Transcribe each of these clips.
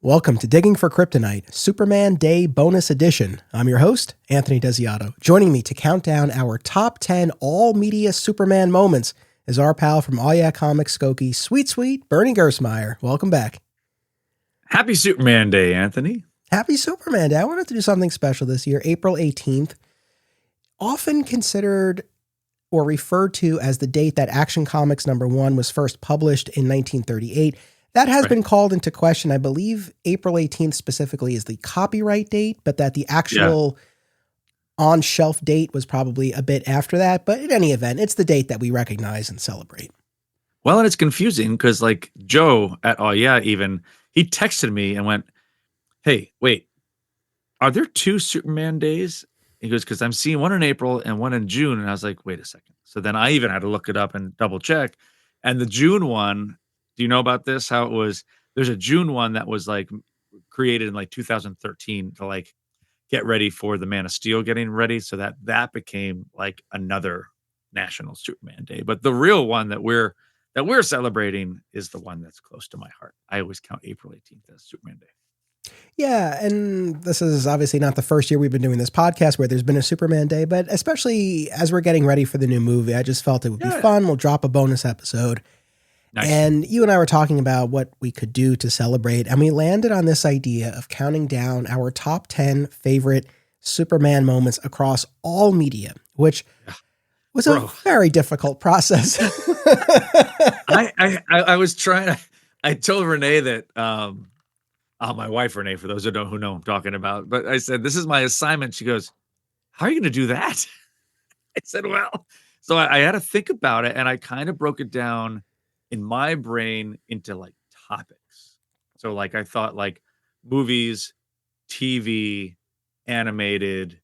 Welcome to Digging for Kryptonite, Superman Day Bonus Edition. I'm your host, Anthony Desiato. Joining me to count down our top 10 all-media Superman moments is our pal from All Yeah Comics Skokie, Sweet Bernie Gersmeyer. Welcome back. Happy Superman Day, Anthony. Happy Superman Day. I wanted to do something special this year, April 18th. Often considered or referred to as the date that Action Comics #1 was first published in 1938. That has been called into question. I believe April 18th specifically is the copyright date, but that the actual on-shelf date was probably a bit after that. But in any event, it's the date that we recognize and celebrate. Well, and it's confusing because like Joe at Oh Yeah, even, he texted me and went, hey, wait, are there two Superman days? He goes, because I'm seeing one in April and one in June. And I was like, wait a second. So then I even had to look it up and double check. And the June one, do you know about this? How it was, there's a June one that was like created in like 2013 to like get ready for the Man of Steel getting ready. So that became like another National Superman Day. But the real one that we're celebrating is the one that's close to my heart. I always count April 18th as Superman Day. Yeah, and this is obviously not the first year we've been doing this podcast where there's been a Superman Day, but especially as we're getting ready for the new movie, I just felt it would be fun. We'll drop a bonus episode. Nice. And you and I were talking about what we could do to celebrate, and we landed on this idea of counting down our top 10 favorite Superman moments across all media, which was a very difficult process. I was trying. I told Renee that, my wife Renee, for those who know who I'm talking about, but I said, this is my assignment. She goes, how are you going to do that? I said, well, so I had to think about it, and I kind of broke it down in my brain into like topics. So like I thought like movies, TV, animated,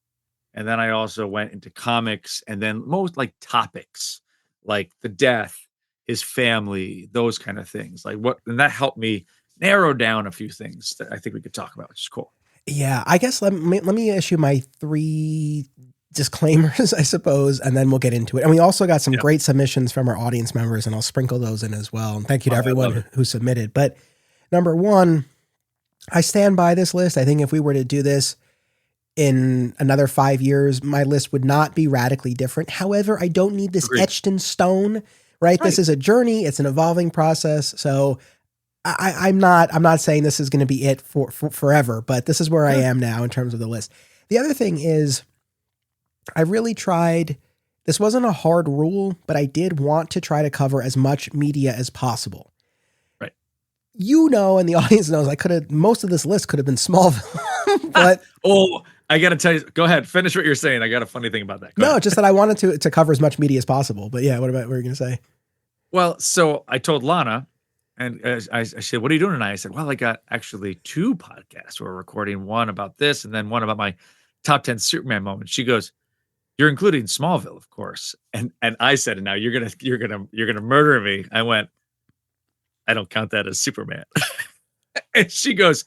and then I also went into comics, and then most like topics like the death, his family, those kind of things. Like and that helped me narrow down a few things that I think we could talk about, which is cool. Yeah, I guess let me issue my 3 disclaimers, I suppose, and then we'll get into it. And we also got some great submissions from our audience members, and I'll sprinkle those in as well. And thank you to everyone who submitted. But number 1, I stand by this list. I think if we were to do this in another 5 years, my list would not be radically different. However, I don't need this etched in stone, right? This is a journey. It's an evolving process. So I'm not saying this is going to be it for forever, but this is where I am now in terms of the list. The other thing is, I really tried, this wasn't a hard rule, but I did want to try to cover as much media as possible. Right. You know, and the audience knows, most of this list could have been Smallville, but. I got to tell you, go ahead, finish what you're saying. I got a funny thing about that. No, just that I wanted to cover as much media as possible. But yeah, what were you going to say? Well, so I told Lana, and I said, what are you doing tonight? I said, well, I got actually 2 podcasts. We're recording one about this and then one about my top 10 Superman moments. She goes, you're including Smallville, of course. And I said, now you're gonna murder me. I went, I don't count that as Superman. And she goes,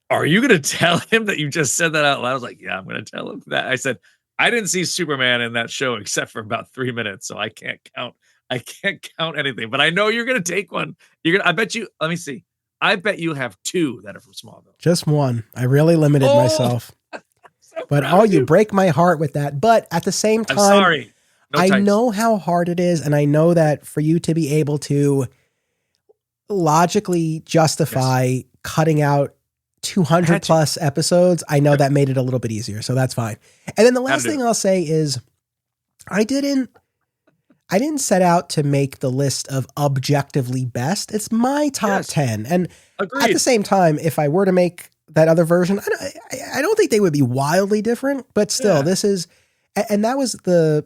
are you gonna tell him that you just said that out loud? I was like, yeah, I'm gonna tell him that. I said, I didn't see Superman in that show except for about 3 minutes, so I can't count anything. But I know you're gonna take one. I bet you. Let me see. I bet you have 2 that are from Smallville. Just one. I really limited myself. But you break my heart with that. But at the same time, I'm sorry. I know how hard it is, and I know that for you to be able to logically justify cutting out 200 plus episodes, I know that made it a little bit easier. So that's fine. And then the last thing I'll say is I didn't set out to make the list of objectively best. It's my top 10. And at the same time, if I were to make that other version, I don't think they would be wildly different, but still this is, and that was the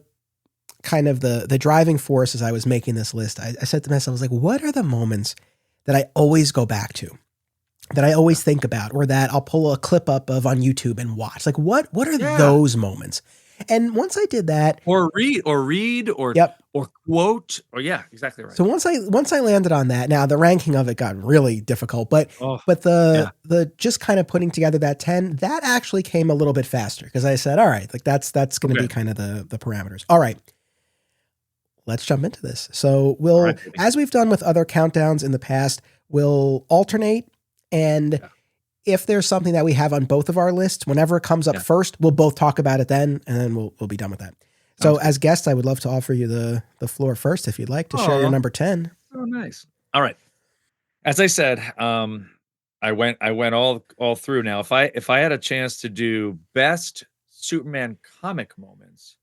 kind of the driving force as I was making this list. I said to myself, I was like, what are the moments that I always go back to, that I always think about, or that I'll pull a clip up of on YouTube and watch? Like, what are those moments? And once I did that, or read, or quote, or exactly right. So once I landed on that, now the ranking of it got really difficult, but the just kind of putting together that 10, that actually came a little bit faster because I said, all right, like that's going to be kind of the parameters. All right, let's jump into this. So as we've done with other countdowns in the past, we'll alternate, and if there's something that we have on both of our lists, whenever it comes up Yeah. first, we'll both talk about it then, and then we'll be done with that. So Sounds good. as guests, I would love to offer you the floor first if you'd like to share your Oh, number 10. oh, nice. All right. As I said, I went all through. Now, if I had a chance to do best Superman comic moments,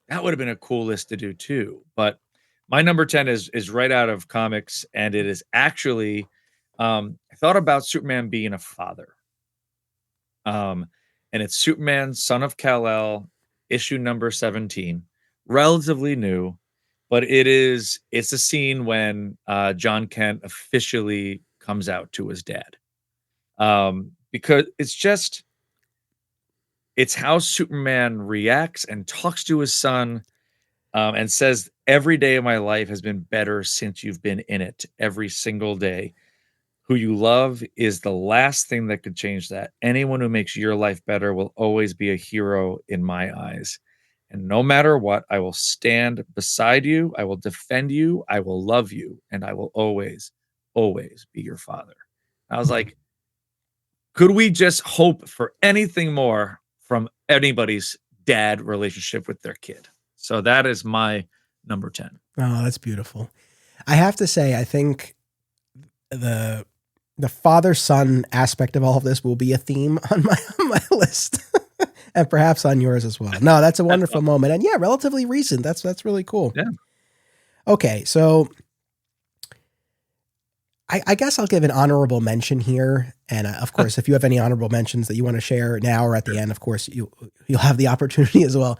that would have been a cool list to do too. But my number 10 is right out of comics, and it is actually I thought about Superman being a father. Um, and it's Superman, Son of Kal-El, issue number 17. Relatively new, but it's a scene when John Kent officially comes out to his dad. Because it's how Superman reacts and talks to his son, and says, "Every day of my life has been better since you've been in it. Every single day. Who you love is the last thing that could change that. Anyone who makes your life better will always be a hero in my eyes. And no matter what, I will stand beside you. I will defend you. I will love you. And I will always, always be your father." I was like, could we just hope for anything more from anybody's dad relationship with their kid? So that is my number 10. Oh, that's beautiful. I have to say, I think the father-son aspect of all of this will be a theme on my list. And perhaps on yours as well. No, that's a wonderful moment. And yeah, relatively recent. That's really cool. Yeah. Okay, so I guess I'll give an honorable mention here. And of course, if you have any honorable mentions that you want to share now or at the end, of course, you'll have the opportunity as well.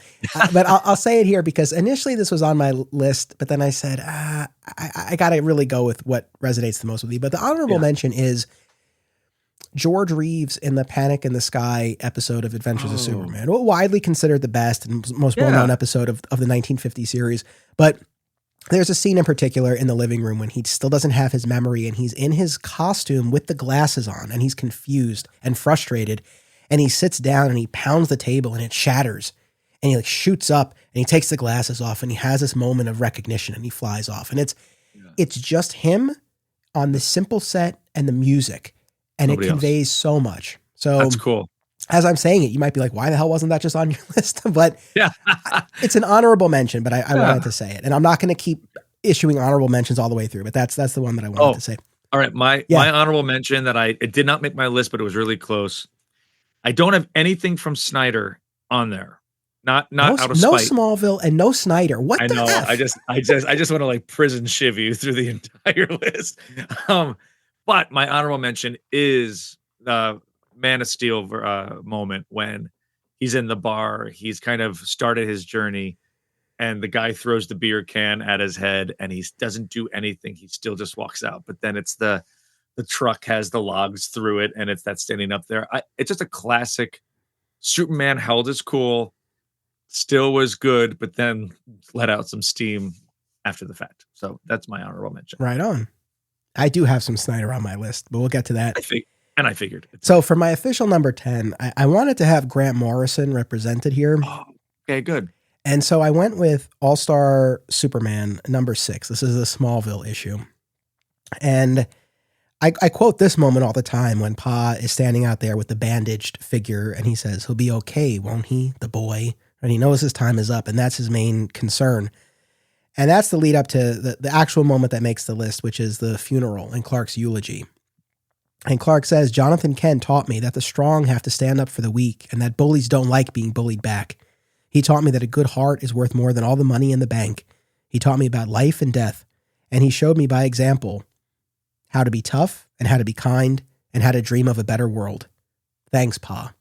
But I'll say it here because initially this was on my list, but then I said, I got to really go with what resonates the most with me. But the honorable mention is George Reeves in the Panic in the Sky episode of Adventures of Superman, widely considered the best and most well-known episode of the 1950 series. But there's a scene in particular in the living room when he still doesn't have his memory and he's in his costume with the glasses on and he's confused and frustrated. And he sits down and he pounds the table and it shatters. And he like shoots up and he takes the glasses off and he has this moment of recognition and he flies off. And it's just him on the simple set and the music. And it conveys so much. So that's cool. As I'm saying it, you might be like, why the hell wasn't that just on your list? But yeah, it's an honorable mention, but I wanted to say it. And I'm not going to keep issuing honorable mentions all the way through, but that's the one that I wanted to say. All right. My honorable mention that it did not make my list, but it was really close. I don't have anything from Snyder on there. Not out of spite. No Smallville and no Snyder. What the F? I just want to like prison shiv you through the entire list. But my honorable mention is the Man of Steel moment when he's in the bar. He's kind of started his journey and the guy throws the beer can at his head and he doesn't do anything. He still just walks out. But then it's the truck has the logs through it and it's that standing up there. It's just a classic. Superman held his cool, still was good, but then let out some steam after the fact. So that's my honorable mention. Right on. I do have some Snyder on my list, but we'll get to that. I figured. So for my official number 10, I wanted to have Grant Morrison represented here. Oh, okay, good. And so I went with All-Star Superman number 6. This is a Smallville issue. And I quote this moment all the time when Pa is standing out there with the bandaged figure and he says, he'll be okay, won't he, the boy? And he knows his time is up and that's his main concern. And that's the lead up to the actual moment that makes the list, which is the funeral and Clark's eulogy. And Clark says, Jonathan Kent taught me that the strong have to stand up for the weak and that bullies don't like being bullied back. He taught me that a good heart is worth more than all the money in the bank. He taught me about life and death. And he showed me by example how to be tough and how to be kind and how to dream of a better world. Thanks, Pa.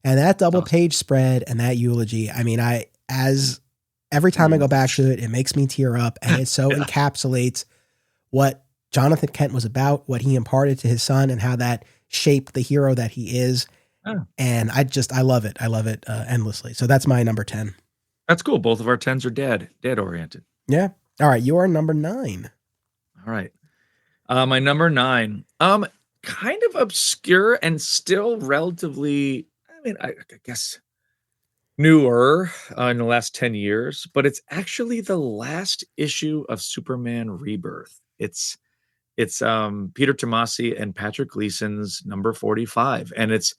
And that double page spread and that eulogy, I mean, every time I go back to it, it makes me tear up and it so encapsulates what Jonathan Kent was about, what he imparted to his son and how that shaped the hero that he is. Oh. And I love it. I love it endlessly. So that's my number 10. That's cool. Both of our 10s are dad oriented. Yeah. All right. Your number 9. All right. My number 9, kind of obscure and still relatively, I guess newer in the last 10 years, but it's actually the last issue of Superman Rebirth. It's It's Peter Tomasi and Patrick Gleason's number 45. And it's,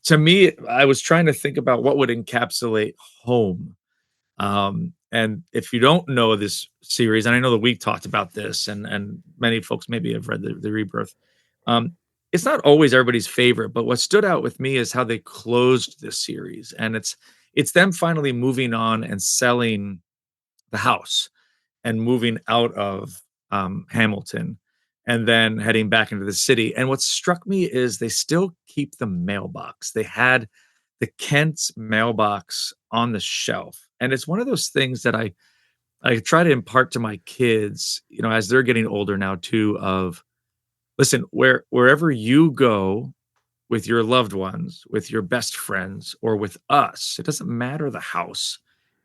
to me, I was trying to think about what would encapsulate home. And if you don't know this series, and I know that we talked about this, and many folks maybe have read the Rebirth. It's not always everybody's favorite, but what stood out with me is how they closed this series, and it's them finally moving on and selling the house and moving out of Hamilton, and then heading back into the city. And what struck me is they still keep the mailbox. They had the Kent's mailbox on the shelf. And it's one of those things that I try to impart to my kids, as they're getting older now too, of listen, wherever you go with your loved ones, with your best friends, or with us, it doesn't matter the house.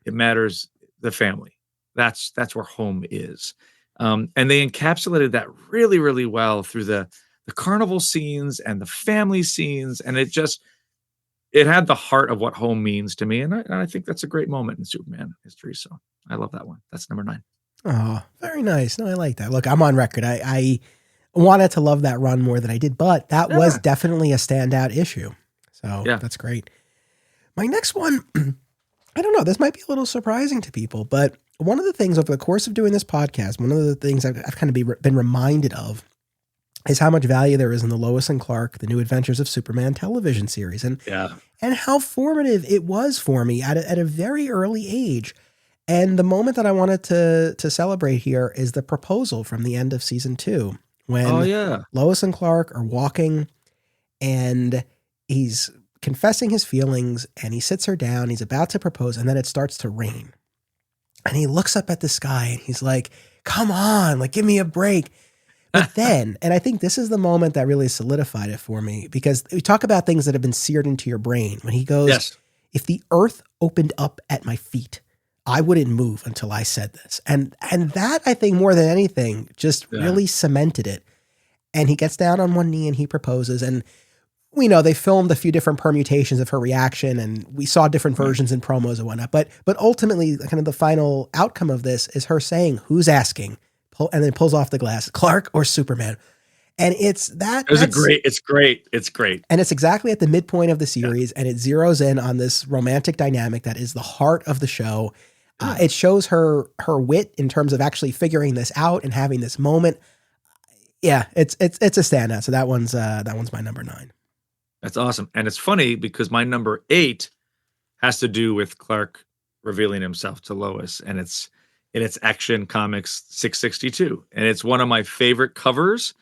It matters the family. That's where home is. And they encapsulated that really, really well through the carnival scenes and the family scenes. And it had the heart of what home means to me. And I think that's a great moment in Superman history. So I love that one. That's number 9. Oh, very nice. No, I like that. Look, I'm on record. I wanted to love that run more than I did, but that was definitely a standout issue. So that's great. My next one, I don't know, this might be a little surprising to people, but one of the things over the course of doing this podcast, one of the things I've kind of been reminded of is how much value there is in the Lois and Clark, The New Adventures of Superman television series, and how formative it was for me at a very early age. And the moment that I wanted to celebrate here is the proposal from the end of season 2, when Lois and Clark are walking and he's confessing his feelings and he sits her down, he's about to propose, and then it starts to rain. And he looks up at the sky and he's like, come on, like, give me a break. But then, and I think this is the moment that really solidified it for me, because we talk about things that have been seared into your brain. When he goes, if the earth opened up at my feet, I wouldn't move until I said this. And that, I think, more than anything, just really cemented it. And he gets down on one knee and he proposes. And we know they filmed a few different permutations of her reaction, and we saw different versions in promos and whatnot. But ultimately, kind of the final outcome of this is her saying, "Who's asking?" And then pulls off the glass, Clark or Superman. And it's that. It's great. And it's exactly at the midpoint of the series, and it zeroes in on this romantic dynamic that is the heart of the show. It shows her wit in terms of actually figuring this out and having this moment. Yeah, it's a standout. So that one's my number 9. That's awesome. And it's funny because my number 8 has to do with Clark revealing himself to Lois, and it's in its Action Comics 662. And it's one of my favorite covers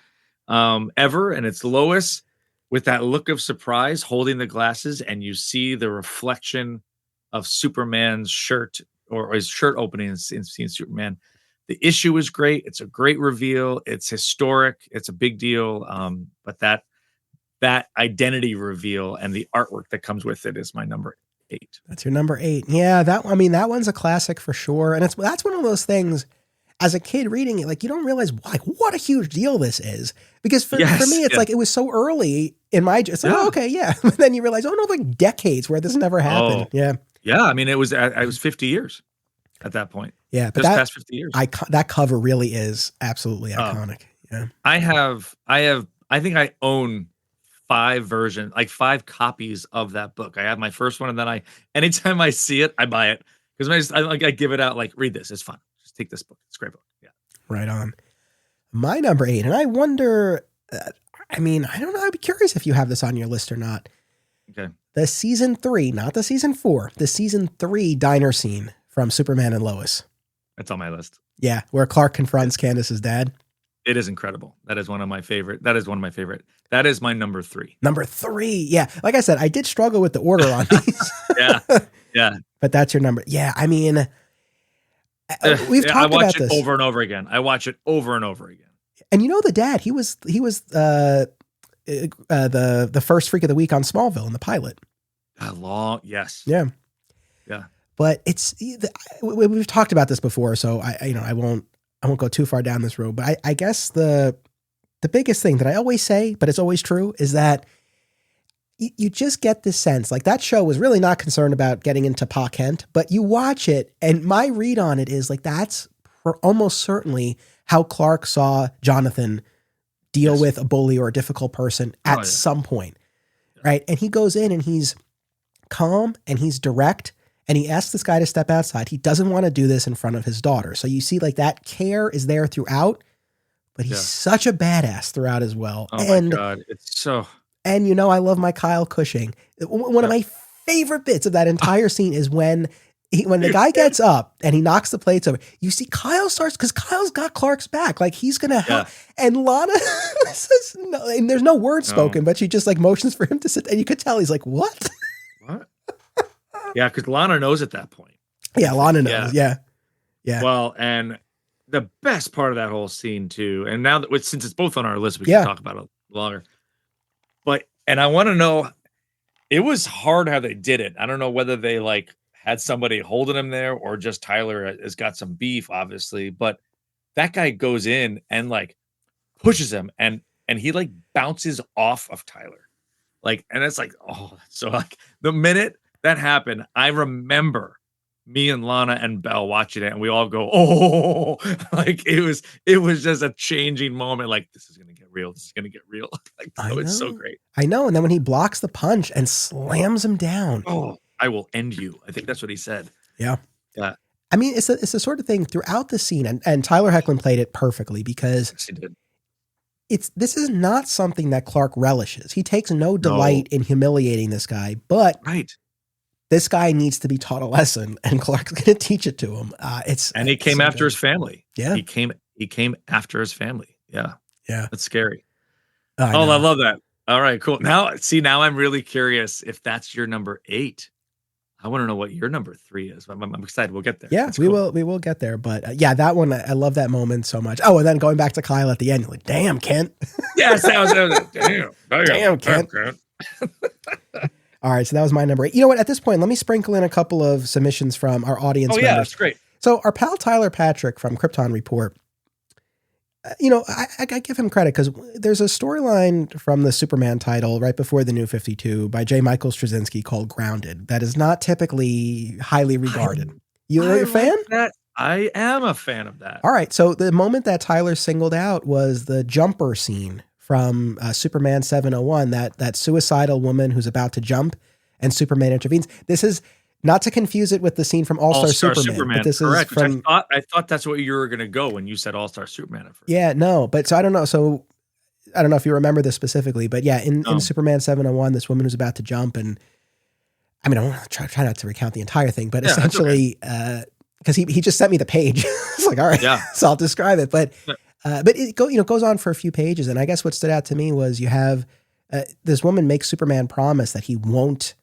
ever. And it's Lois with that look of surprise holding the glasses, and you see the reflection of Superman's shirt, or his shirt opening in seeing Superman. The issue is great. It's a great reveal. It's historic. It's a big deal. But that identity reveal and the artwork that comes with it is my number 8. That's your number 8. Yeah, that one's a classic for sure. And that's one of those things, as a kid reading it, like, you don't realize like what a huge deal this is, because for me, it's like, it was so early in my, it's like, oh, okay. Yeah. But then you realize, oh no, like decades where this never happened. Yeah. I mean, it was 50 years at that point. Yeah. But just past 50 years. That cover really is absolutely iconic. Yeah. I think I own 5 copies of that book. I have my first one, and then anytime I see it, I buy it, because I give it out, like, read this. It's fun. Just take this book. It's a great book. Yeah. Right on. My number 8. And I wonder, I don't know. I'd be curious if you have this on your list or not. Okay. The season 3, not the season 4, the season 3 diner scene from Superman and Lois. That's on my list. Yeah. Where Clark confronts Candace's dad. It is incredible. That is one of my favorite. That is my number 3. Number 3. Yeah. Like I said, I did struggle with the order on these. Yeah. But that's your number. Yeah. I mean, we've talked about this. I watch it over and over again. And the dad, he was the first freak of the week on Smallville in the pilot. Yes. Yeah. Yeah. But we've talked about this before, so I won't go too far down this road. But I guess the biggest thing that I always say, but it's always true, is that you just get this sense, like, that show was really not concerned about getting into Pa Kent, but you watch it, and my read on it is like, that's almost certainly how Clark saw Jonathan deal Yes. with a bully or a difficult person at Oh, yeah. some point, right? And he goes in and he's calm and he's direct and he asks this guy to step outside. He doesn't want to do this in front of his daughter. So you see like that care is there throughout, but he's Yeah. such a badass throughout as well. Oh and my God. It's so. and I love my Kyle Cushing. One of my favorite bits of that entire scene is when the guy gets up and he knocks the plates over. You see Kyle starts, because Kyle's got Clark's back. Like he's going to help. And Lana says no, and there's no word spoken, but she just like motions for him to sit. And you could tell he's like, what? What? Yeah, because Lana knows at that point. Yeah, Lana knows. Yeah. Well, and the best part of that whole scene too, and now that since it's both on our list, we can talk about it longer. And I want to know, it was hard how they did it. I don't know whether they like had somebody holding him there or just Tyler has got some beef, obviously. But that guy goes in and like pushes him, and he like bounces off of Tyler, like, and it's like, oh, so like the minute that happened, I remember me and Lana and Belle watching it, and we all go, oh, like it was just a changing moment. Like, this is gonna get real. This is gonna get real. Like, oh, it's so great. I know. And then when he blocks the punch and slams him down, oh, I will end you. I think that's what he said. Yeah. Yeah. I mean, it's the sort of thing throughout the scene, and Tyler Hoechlin played it perfectly because Yes, he did. This is not something that Clark relishes. He takes no delight in humiliating this guy, but this guy needs to be taught a lesson, and Clark's going to teach it to him. And he came after his family. Yeah. He came after his family. Yeah. Yeah. That's scary. I love that. All right, cool. Now I'm really curious if that's your number 8. I want to know what your number 3 is. I'm excited. We'll get there. Yeah, we will get there. But yeah, that one, I love that moment so much. Oh, and then going back to Kyle at the end, you're like, damn, Kent. Yes, that was damn, Kent. All right, so that was my number 8. You know what? At this point, let me sprinkle in a couple of submissions from our audience members. Yeah, that's great. So our pal Tyler Patrick from Krypton Report, I give him credit because there's a storyline from the Superman title right before the New 52 by J. Michael Straczynski called Grounded that is not typically highly regarded. You're a fan? That. I am a fan of that. All right. So the moment that Tyler singled out was the jumper scene from Superman 701, that suicidal woman who's about to jump and Superman intervenes. This is not to confuse it with the scene from All-Star Superman. But this correct, is from, I thought that's what you were going to go when you said All-Star Superman at first. Yeah, no. But so I don't know. So I don't know if you remember this specifically, but yeah, in Superman 701, this woman who's about to jump, and I mean, I don't try not to recount the entire thing, but essentially, because he just sent me the page. It's like, all right, so I'll describe it. But it goes on for a few pages, and I guess what stood out to me was you have this woman make Superman promise that he won't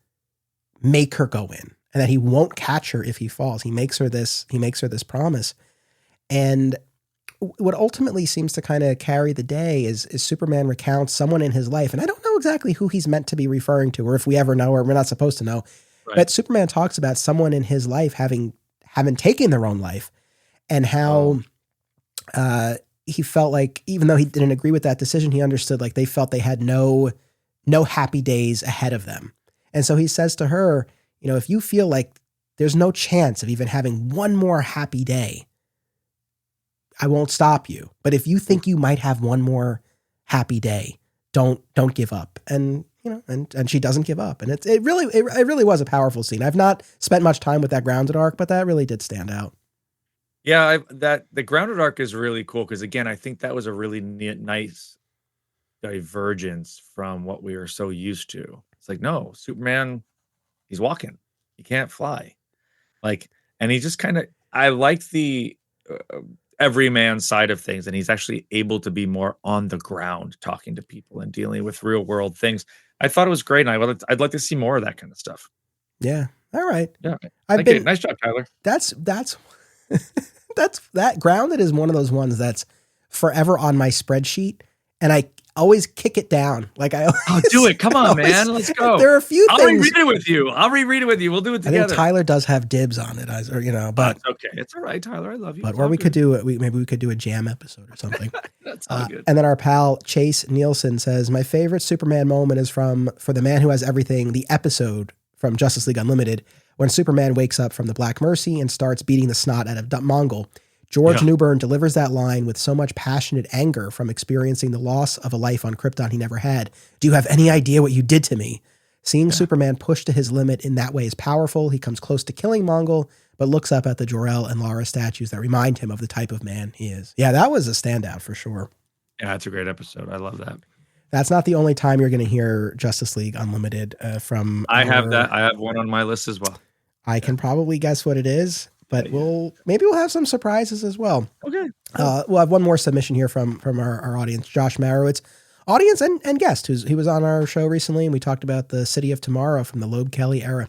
make her go in, and that he won't catch her if he falls. He makes her this promise, and what ultimately seems to kind of carry the day is Superman recounts someone in his life, and I don't know exactly who he's meant to be referring to, or if we ever know, or we're not supposed to know. Right. But Superman talks about someone in his life having taken their own life, and how he felt like, even though he didn't agree with that decision, he understood like they felt they had no happy days ahead of them. And so he says to her, if you feel like there's no chance of even having one more happy day, I won't stop you. But if you think you might have one more happy day, don't give up. And and she doesn't give up. And it really was a powerful scene. I've not spent much time with that Grounded arc, but that really did stand out. Yeah, the Grounded arc is really cool because, again, I think that was a really nice divergence from what we are so used to. It's like, no, Superman, he's walking, he can't fly, and he just kind of. I like the everyman side of things, and he's actually able to be more on the ground, talking to people and dealing with real world things. I thought it was great, and I'd like to see more of that kind of stuff. Yeah. All right. Yeah. Nice job, Tyler. That's that Grounded is one of those ones that's forever on my spreadsheet, and I always kick it down. Do it. Come on, man. Let's go. There are a few things. I'll reread it with you. We'll do it together. I think Tyler does have dibs on it, but it's okay. It's all right, Tyler. I love you. But or we could do it. Maybe we could do a jam episode or something. That's all good. And then our pal Chase Nielsen says, my favorite Superman moment is For the Man Who Has Everything, the episode from Justice League Unlimited, when Superman wakes up from the Black Mercy and starts beating the snot out of Mongol. George Newbern delivers that line with so much passionate anger from experiencing the loss of a life on Krypton he never had. Do you have any idea what you did to me? Seeing Superman pushed to his limit in that way is powerful. He comes close to killing Mongul, but looks up at the Jor-El and Lara statues that remind him of the type of man he is. Yeah, that was a standout for sure. Yeah, it's a great episode. I love that. That's not the only time you're going to hear Justice League Unlimited from. I have that. I have one on my list as well. I can probably guess what it is, but we'll have some surprises as well. Okay. We'll have one more submission here from our audience, Josh Marowitz, audience and guest, he was on our show recently, and we talked about the City of Tomorrow from the Loeb Kelly era.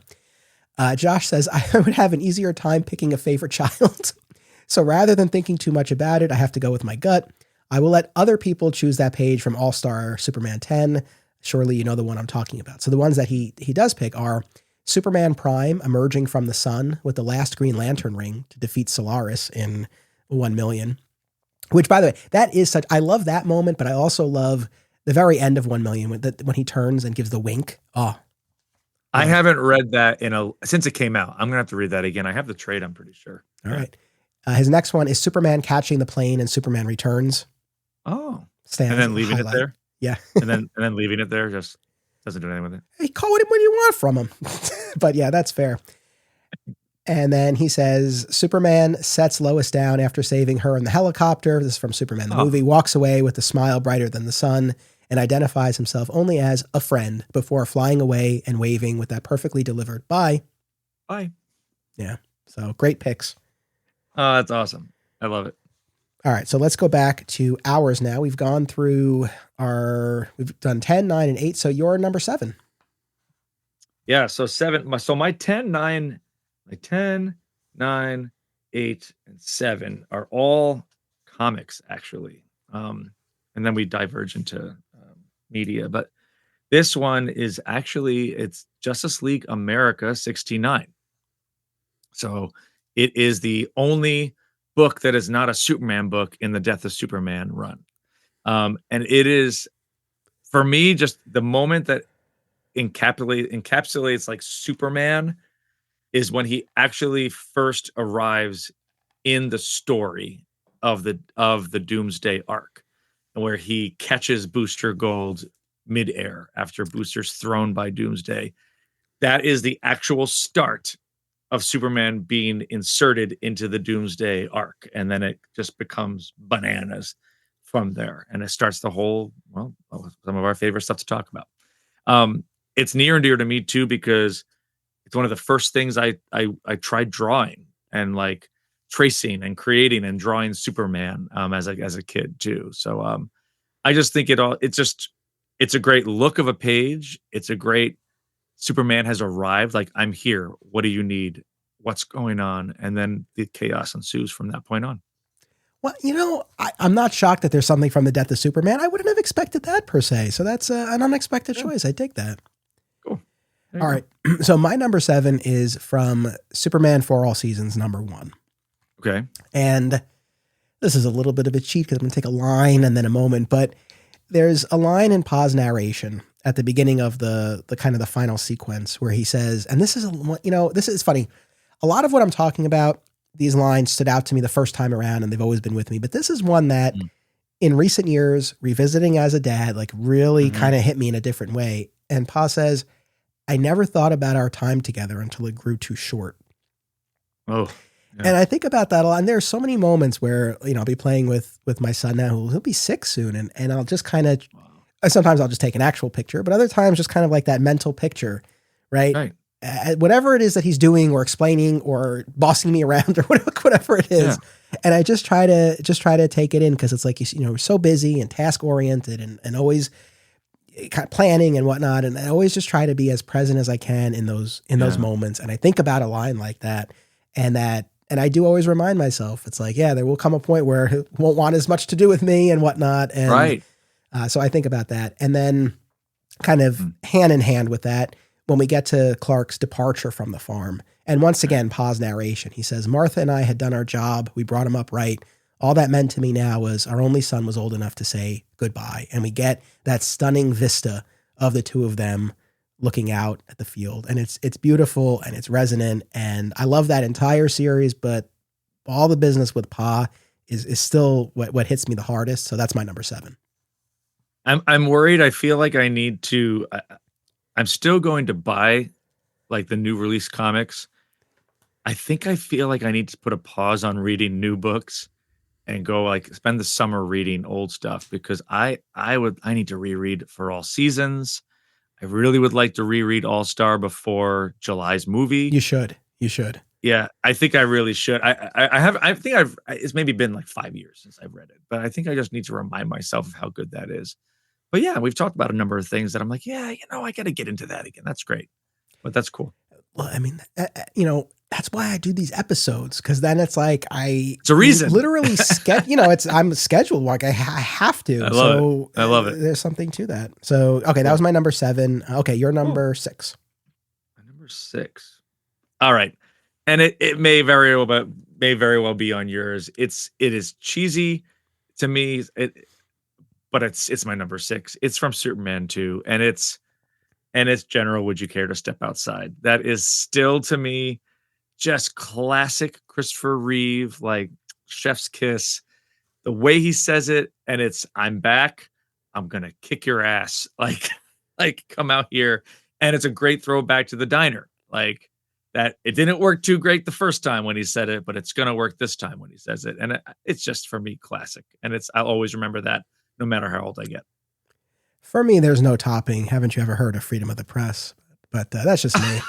Josh says, I would have an easier time picking a favorite child. So rather than thinking too much about it, I have to go with my gut. I will let other people choose that page from All-Star Superman 10. Surely you know the one I'm talking about. So the ones that he does pick are Superman Prime emerging from the sun with the last Green Lantern ring to defeat Solaris in 1 million. Which, by the way, that is I love that moment, but I also love the very end of 1 million when he turns and gives the wink. Oh, I haven't read that since it came out. I'm gonna have to read that again. I have the trade, I'm pretty sure. All right. His next one is Superman catching the plane and Superman Returns. Oh, and then leaving it there. Yeah, and then leaving it there just doesn't do anything with it. Hey, call it what you want from him. But yeah, that's fair. And then he says Superman sets Lois down after saving her in the helicopter. This is from Superman the movie. Walks away with a smile brighter than the sun and identifies himself only as a friend before flying away and waving with that perfectly delivered bye. Bye. Yeah. So great picks. Oh, that's awesome. I love it. All right. So let's go back to ours now. We've gone through we've done 10, 9, and 8. So you're number 7. Yeah. So 7. So my 10, 9, 8, and 7 are all comics, actually. And then we diverge into media. But this one is actually, it's Justice League America 69. So it is the only book that is not a Superman book in the Death of Superman run. And it is, for me, just the moment that encapsulates like Superman is when he actually first arrives in the story of the Doomsday arc, and where he catches Booster Gold midair after Booster's thrown by Doomsday. That is the actual start of Superman being inserted into the Doomsday arc. And then it just becomes bananas from there. And it starts the whole, some of our favorite stuff to talk about. It's near and dear to me too, because it's one of the first things I tried drawing and like tracing and creating and drawing Superman as a kid too. So I just think it's a great look of a page. It's a great Superman has arrived. Like, I'm here. What do you need? What's going on? And then the chaos ensues from that point on. Well, I'm not shocked that there's something from the Death of Superman. I wouldn't have expected that per se. So that's an unexpected choice. I dig that. Cool. All right. So my number 7 is from Superman for All Seasons, number 1. Okay. And this is a little bit of a cheat because I'm going to take a line and then a moment, but there's a line in Pa's narration at the beginning of the kind of the final sequence where he says, and this is, this is funny. A lot of what I'm talking about, these lines stood out to me the first time around and they've always been with me, but this is one that in recent years, revisiting as a dad, like really kind of hit me in a different way. And Pa says, I never thought about our time together until it grew too short. Oh, yeah. And I think about that a lot. And there are so many moments where, I'll be playing with my son now, he'll be 6 soon. And I'll just kind of, sometimes I'll just take an actual picture, but other times just kind of like that mental picture, right? Whatever it is that he's doing or explaining or bossing me around or whatever it is. Yeah. And I just try to take it in because it's like, we're so busy and task oriented and always kind of planning and whatnot. And I always just try to be as present as I can in those moments. And I think about a line like that and I do always remind myself, it's like, there will come a point where he won't want as much to do with me and whatnot. And so I think about that. And then kind of hand in hand with that, when we get to Clark's departure from the farm, and once again, Pa's narration, he says, Martha and I had done our job. We brought him up right. All that meant to me now was our only son was old enough to say goodbye. And we get that stunning vista of the two of them looking out at the field. And it's beautiful and it's resonant. And I love that entire series, but all the business with Pa is still what hits me the hardest. So that's my number 7. I'm worried. I feel like I need to. I'm still going to buy like the new release comics. I think I feel like I need to put a pause on reading new books and go like spend the summer reading old stuff because I need to reread For All Seasons. I really would like to reread All Star before July's movie. You should. Yeah, I think I really should. I think it's maybe been like 5 years since I've read it, but I think I just need to remind myself of how good that is. But yeah, we've talked about a number of things that I'm like, yeah, I got to get into that again. That's great. But that's cool. Well, I mean, that's why I do these episodes, because then it's like it's a reason. Literally, I'm scheduled like I have to. I love it. There's something to that. So okay, that was my number 7. Okay, your number 6. My number 6. All right, and it may very well be on yours. It is cheesy to me. But it's my number 6. It's from Superman 2, and it's General, Would You Care to Step Outside? That is still to me just classic Christopher Reeve, like chef's kiss. The way he says it, and it's I'm back, I'm gonna kick your ass. Like come out here. And it's a great throwback to the diner. Like that it didn't work too great the first time when he said it, but it's gonna work this time when he says it. And it's just for me classic. And I'll always remember that no matter how old I get. For me, there's no topping. Haven't you ever heard of Freedom of the Press? But that's just me.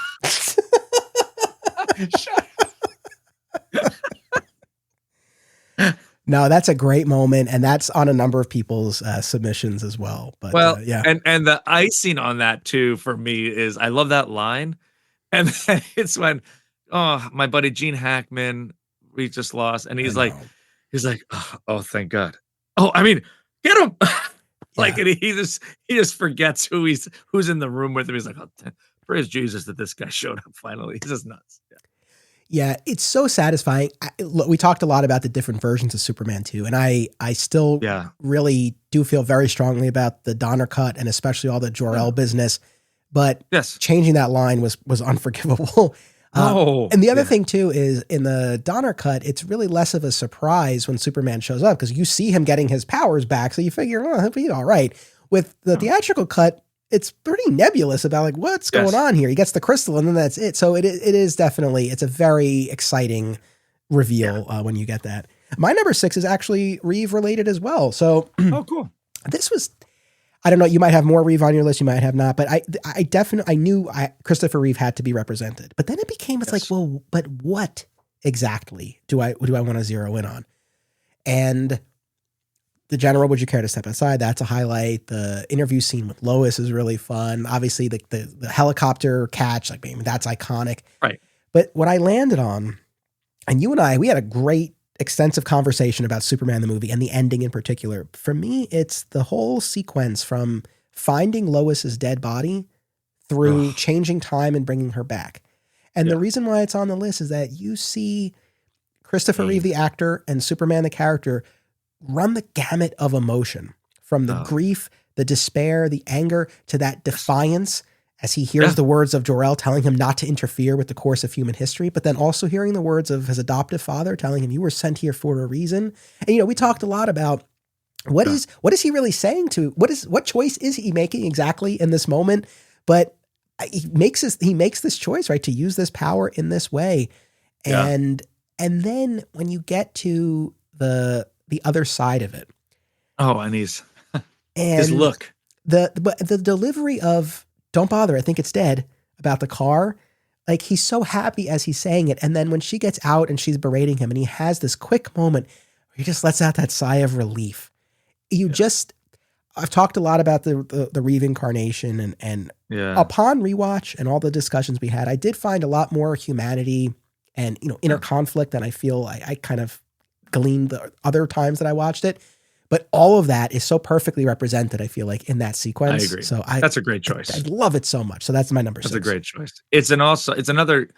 No, that's a great moment, and that's on a number of people's submissions as well. But yeah, and the icing on that too for me is I love that line, and then it's when my buddy Gene Hackman, we just lost, and he's like, oh thank God, I mean get him. Like, and he just forgets who's in the room with him. He's like, oh, praise Jesus that this guy showed up finally. He's just nuts. Yeah, it's so satisfying. We talked a lot about the different versions of Superman 2, and I still really do feel very strongly about the Donner cut and especially all the Jor-El business. But changing that line was unforgivable. And the other thing too is in the Donner cut, it's really less of a surprise when Superman shows up because you see him getting his powers back, so you figure, he'll be all right. With the theatrical cut, it's pretty nebulous about like what's going on here. He gets the crystal, and then that's it. So it is definitely it's a very exciting reveal when you get that. My number 6 is actually Reeve related as well. So cool. This was. I don't know. You might have more Reeve on your list. You might have not. But I definitely knew Christopher Reeve had to be represented. But then it became like, well, but what exactly do I want to zero in on? And the General, Would You Care to Step Outside? That's a highlight. The interview scene with Lois is really fun. Obviously, the helicopter catch, like that's iconic. Right. But what I landed on, and you and we had a great extensive conversation about Superman the movie and the ending in particular. For me, it's the whole sequence from finding Lois's dead body through changing time and bringing her back. And the reason why it's on the list is that you see Christopher Reeve, the actor, and Superman, the character, run the gamut of emotion from the grief, the despair, the anger, to that defiance as he hears the words of Jor-El telling him not to interfere with the course of human history, but then also hearing the words of his adoptive father telling him you were sent here for a reason. And, we talked a lot about what is he really saying to, what choice is he making exactly in this moment? But he makes this choice, right, to use this power in this way. And then when you get to the other side of it. And his look. The delivery of "Don't bother, I think it's dead" about the car, like he's so happy as he's saying it. And then when she gets out and she's berating him and he has this quick moment where he just lets out that sigh of relief. I've talked a lot about the Reeve incarnation and upon rewatch and all the discussions we had, I did find a lot more humanity and, inner conflict than I feel I kind of gleaned the other times that I watched it. But all of that is so perfectly represented, I feel like, in that sequence. I agree. So that's a great choice. I love it so much. So that's my number 6. That's a great choice. It's another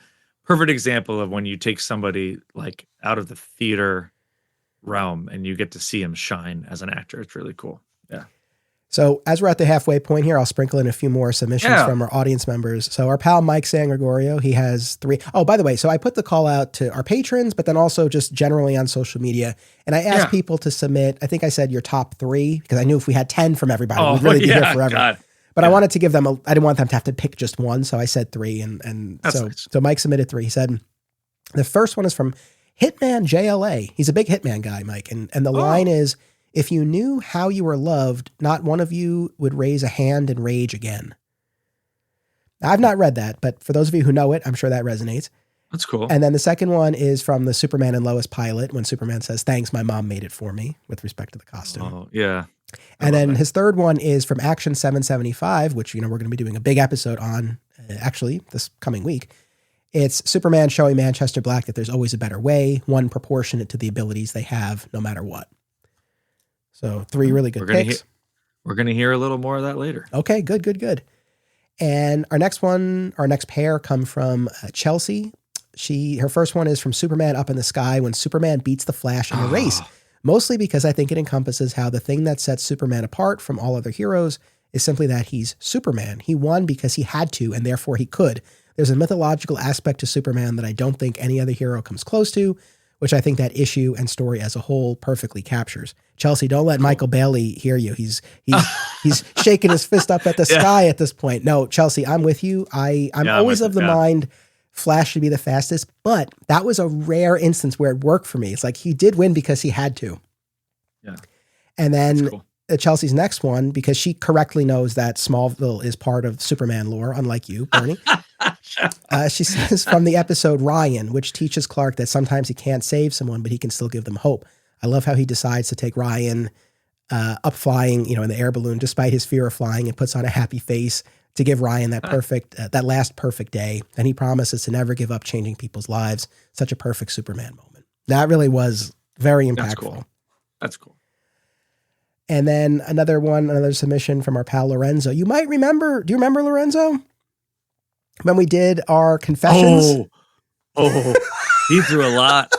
perfect example of when you take somebody like out of the theater realm and you get to see him shine as an actor. It's really cool. Yeah. So as we're at the halfway point here, I'll sprinkle in a few more submissions from our audience members. So our pal Mike San Gregorio, he has 3. Oh, by the way, so I put the call out to our patrons, but then also just generally on social media. And I asked people to submit, I think I said your top 3, because I knew if we had 10 from everybody, we'd really be here forever. God. But I wanted to give them, I didn't want them to have to pick just one. So I said 3. And so, nice. So Mike submitted 3. He said, the first one is from Hitman JLA. He's a big Hitman guy, Mike. And the line is, if you knew how you were loved, not one of you would raise a hand and rage again. Now, I've not read that, but for those of you who know it, I'm sure that resonates. That's cool. And then the second one is from the Superman and Lois pilot, when Superman says, thanks, my mom made it for me, with respect to the costume. Oh, yeah. And then his third one is from Action 775, which, we're going to be doing a big episode on, actually, this coming week. It's Superman showing Manchester Black that there's always a better way, one proportionate to the abilities they have, no matter what. So 3 really good picks. We're going to hear a little more of that later. Okay, good. And our next pair come from Chelsea. Her first one is from Superman Up in the Sky, when Superman beats the Flash in a race, mostly because I think it encompasses how the thing that sets Superman apart from all other heroes is simply that he's Superman. He won because he had to, and therefore he could. There's a mythological aspect to Superman that I don't think any other hero comes close to, which I think that issue and story as a whole perfectly captures. Chelsea, don't let Michael Bailey hear you. He's shaking his fist up at the sky at this point. No, Chelsea, I'm with you. I'm always of the mind Flash should be the fastest, but that was a rare instance where it worked for me. It's like he did win because he had to. Yeah. And then Chelsea's next one, because she correctly knows that Smallville is part of Superman lore, unlike you, Bernie. She says from the episode Ryan, which teaches Clark that sometimes he can't save someone, but he can still give them hope. I love how he decides to take Ryan up flying, in the air balloon, despite his fear of flying, and puts on a happy face to give Ryan that that last perfect day. And he promises to never give up changing people's lives. Such a perfect Superman moment. That really was very impactful. That's cool. And then another submission from our pal Lorenzo. You might remember, do you remember Lorenzo? When we did our confessions? Oh, he threw a lot.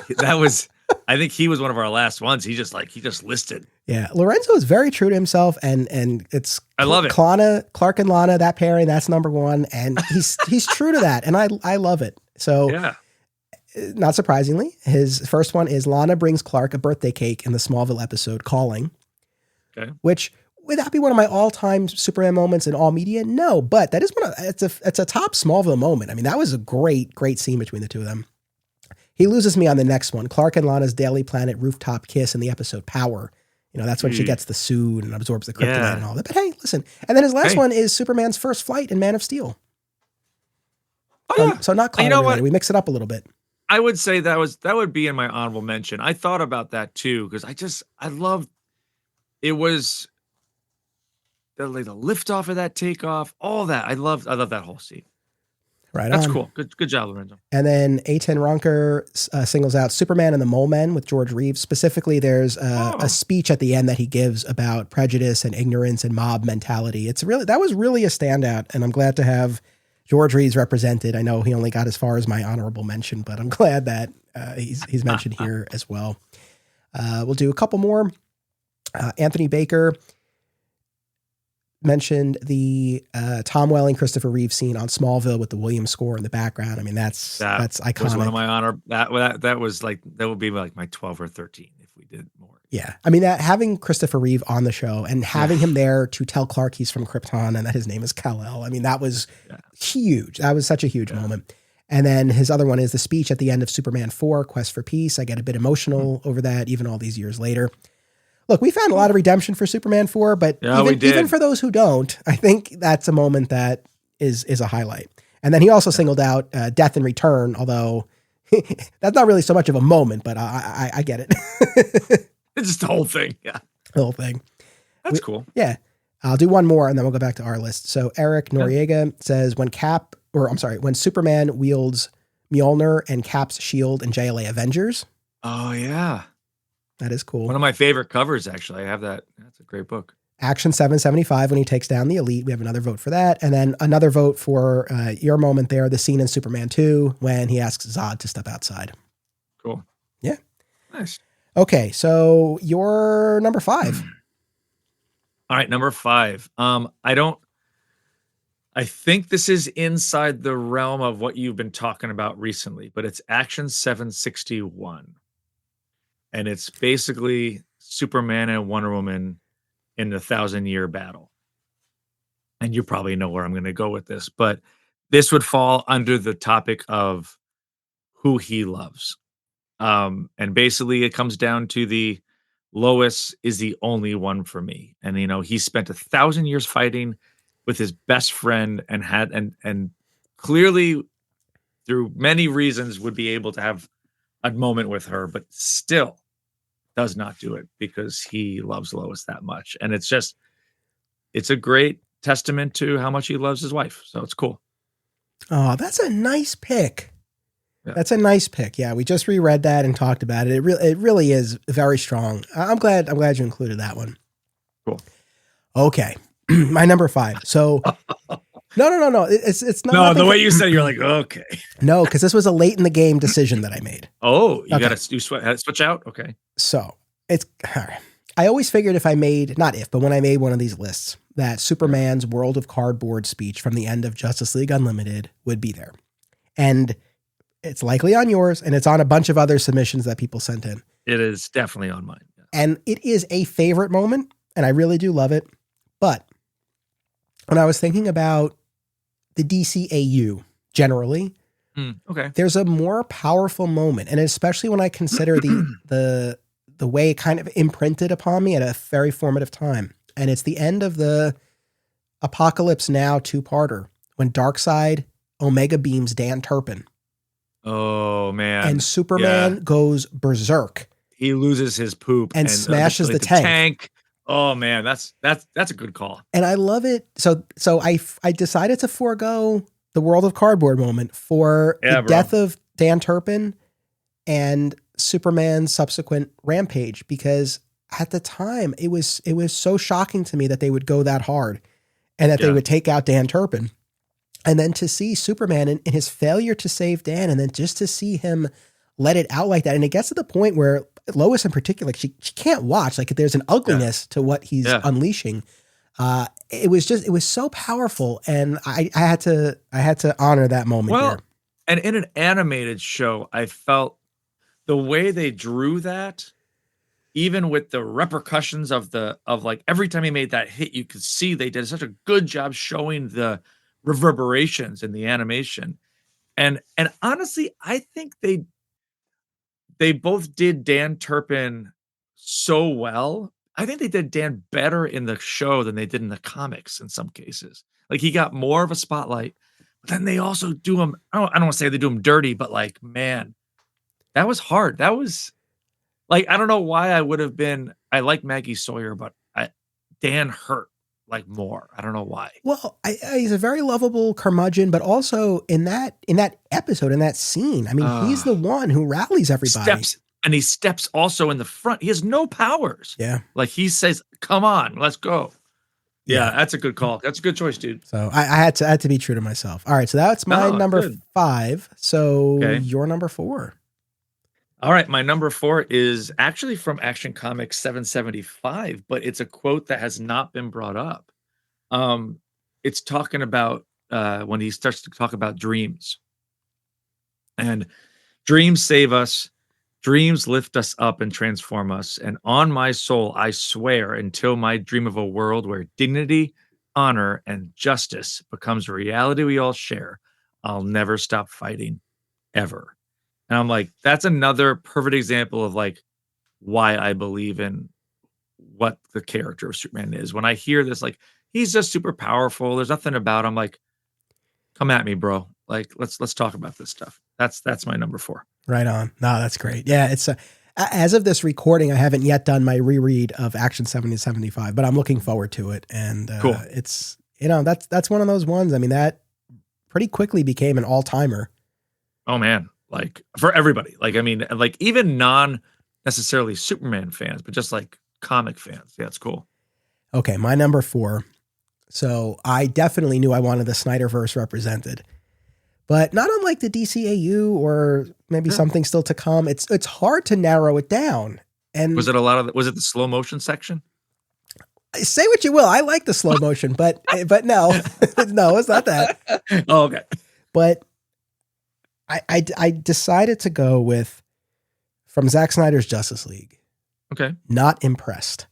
I think he was one of our last ones. He just listed. Yeah. Lorenzo is very true to himself, and it's, I love it. Clark and Lana, that pairing, that's number one. And he's true to that. And I love it. So not surprisingly, his first one is Lana brings Clark a birthday cake in the Smallville episode Calling. Okay. Which would that be one of my all-time Superman moments in all media? No, but that is it's a top Smallville moment. I mean, that was a great scene between the two of them. He loses me on the next one. Clark and Lana's Daily Planet rooftop kiss in the episode Power. That's when she gets the suit and absorbs the kryptonite and all that. But hey, listen. And then his last one is Superman's first flight in Man of Steel. Oh, yeah. So not Connor, really. We mix it up a little bit. I would say that would be in my honorable mention. I thought about that too, because I loved it. Was the liftoff of that takeoff, all that. I love that whole scene. Right. That's cool. Good job, Lorenzo. And then A10 Ronker singles out Superman and the Mole Men with George Reeves. Specifically, there's a speech at the end that he gives about prejudice and ignorance and mob mentality. That was really a standout, and I'm glad to have George Reeves represented. I know he only got as far as my honorable mention, but I'm glad that he's mentioned here as well. We'll do a couple more. Anthony Baker mentioned the Tom Welling, Christopher Reeve scene on Smallville with the Williams score in the background. I mean, that's iconic. Was one of my honor. That would be like my 12 or 13 if we did more. Yeah. I mean, that having Christopher Reeve on the show and having him there to tell Clark he's from Krypton and that his name is Kal-El. I mean, that was huge. That was such a huge moment. And then his other one is the speech at the end of Superman 4, Quest for Peace. I get a bit emotional over that, even all these years later. Look, we found a lot of redemption for Superman 4, but even for those who don't, I think that's a moment that is a highlight. And then he also singled out Death in Return, although that's not really so much of a moment, but I get it. It's just the whole thing. Yeah. The whole thing. That's cool. Yeah. I'll do one more and then we'll go back to our list. So Eric Noriega says when Superman wields Mjolnir and Cap's shield in JLA Avengers. Oh, yeah. That is cool. One of my favorite covers, actually. I have that. That's a great book. Action 775 when he takes down the Elite. We have another vote for that. And then another vote for your moment there, the scene in Superman 2 when he asks Zod to step outside. Cool. Yeah. Nice. Okay, so your number 5. All right, number 5. I think this is inside the realm of what you've been talking about recently, but it's Action 761. And it's basically Superman and Wonder Woman in the 1,000-year battle. And you probably know where I'm going to go with this, but this would fall under the topic of who he loves. And basically it comes down to the Lois is the only one for me. And, he spent 1,000 years fighting with his best friend and clearly through many reasons would be able to have a moment with her, but still does not do it because he loves Lois that much. And it's a great testament to how much he loves his wife. So it's cool. Oh, that's a nice pick. Yeah. That's a nice pick. Yeah, we just reread that and talked about it. It really is very strong. I'm glad you included that one. Cool. Okay. My number 5. So no. It's not. No, the way you said it, you're like, okay. No, because this was a late in the game decision that I made. Oh, you Okay. got to switch out? Okay. So it's, I always figured when I made one of these lists, that Superman's World of Cardboard speech from the end of Justice League Unlimited would be there. And it's likely on yours, and it's on a bunch of other submissions that people sent in. It is definitely on mine. Yeah. And it is a favorite moment, and I really do love it. But when I was thinking about the DCAU generally, Okay. there's a more powerful moment, and especially when I consider the way it kind of imprinted upon me at a very formative time. And it's the end of the Apocalypse Now 2-parter when Darkseid Omega beams Dan Turpin. Oh, man. And Superman goes berserk. He loses his poop and smashes the tank. Oh, man. That's a good call. And I love it. So I decided to forego the World of Cardboard moment for the death of Dan Turpin and Superman's subsequent rampage, because at the time it was so shocking to me that they would go that hard and that they would take out Dan Turpin. And then to see Superman in his failure to save Dan, and then just to see him let it out like that. And it gets to the point where Lois in particular, she can't watch. Like, there's an ugliness to what he's unleashing. It was so powerful. And I had to honor that moment there. And in an animated show, I felt the way they drew that, even with the repercussions of like every time he made that hit, you could see they did such a good job showing the reverberations in the animation. And honestly, I think they both did Dan Turpin so well. I think they did Dan better in the show than they did in the comics in some cases. Like, he got more of a spotlight, but then they also do him. I don't want to say they do him dirty, but like, man, that was hard. That was like, I don't know why I like Maggie Sawyer, but Dan hurt like more. I don't know why. Well, he's a very lovable curmudgeon, but also in that episode, in that scene, I mean, he's the one who rallies everybody. He steps also in the front. He has no powers. Yeah. Like, he says, come on, let's go. Yeah, that's a good call. That's a good choice, dude. So I had to be true to myself. All right. So that's my number 5. So your number 4. All right. My number 4 is actually from Action Comics 775, but it's a quote that has not been brought up. It's talking about when he starts to talk about dreams. And dreams save us. Dreams lift us up and transform us. And on my soul, I swear, until my dream of a world where dignity, honor, and justice becomes a reality we all share, I'll never stop fighting, ever. And I'm like, that's another perfect example of like why I believe in what the character of Superman is. When I hear this, like, he's just super powerful, there's nothing about him, like, come at me, bro. Like, let's talk about this stuff. That's my number 4. Right on. No, that's great. Yeah, it's as of this recording, I haven't yet done my reread of Action 7075, but I'm looking forward to it. And cool. It's, that's one of those ones. I mean, that pretty quickly became an all-timer. Oh man, like, for everybody. Like, I mean, like, even non necessarily Superman fans, but just like comic fans. Yeah, it's cool. Okay, my number 4. So I definitely knew I wanted the Snyderverse represented. But not unlike the DCAU or maybe something still to come, it's hard to narrow it down. And was it the slow motion section? say what you will. I like the slow motion, but no, no, it's not that. Oh, okay. But I decided to go with from Zack Snyder's Justice League. Okay. Not impressed.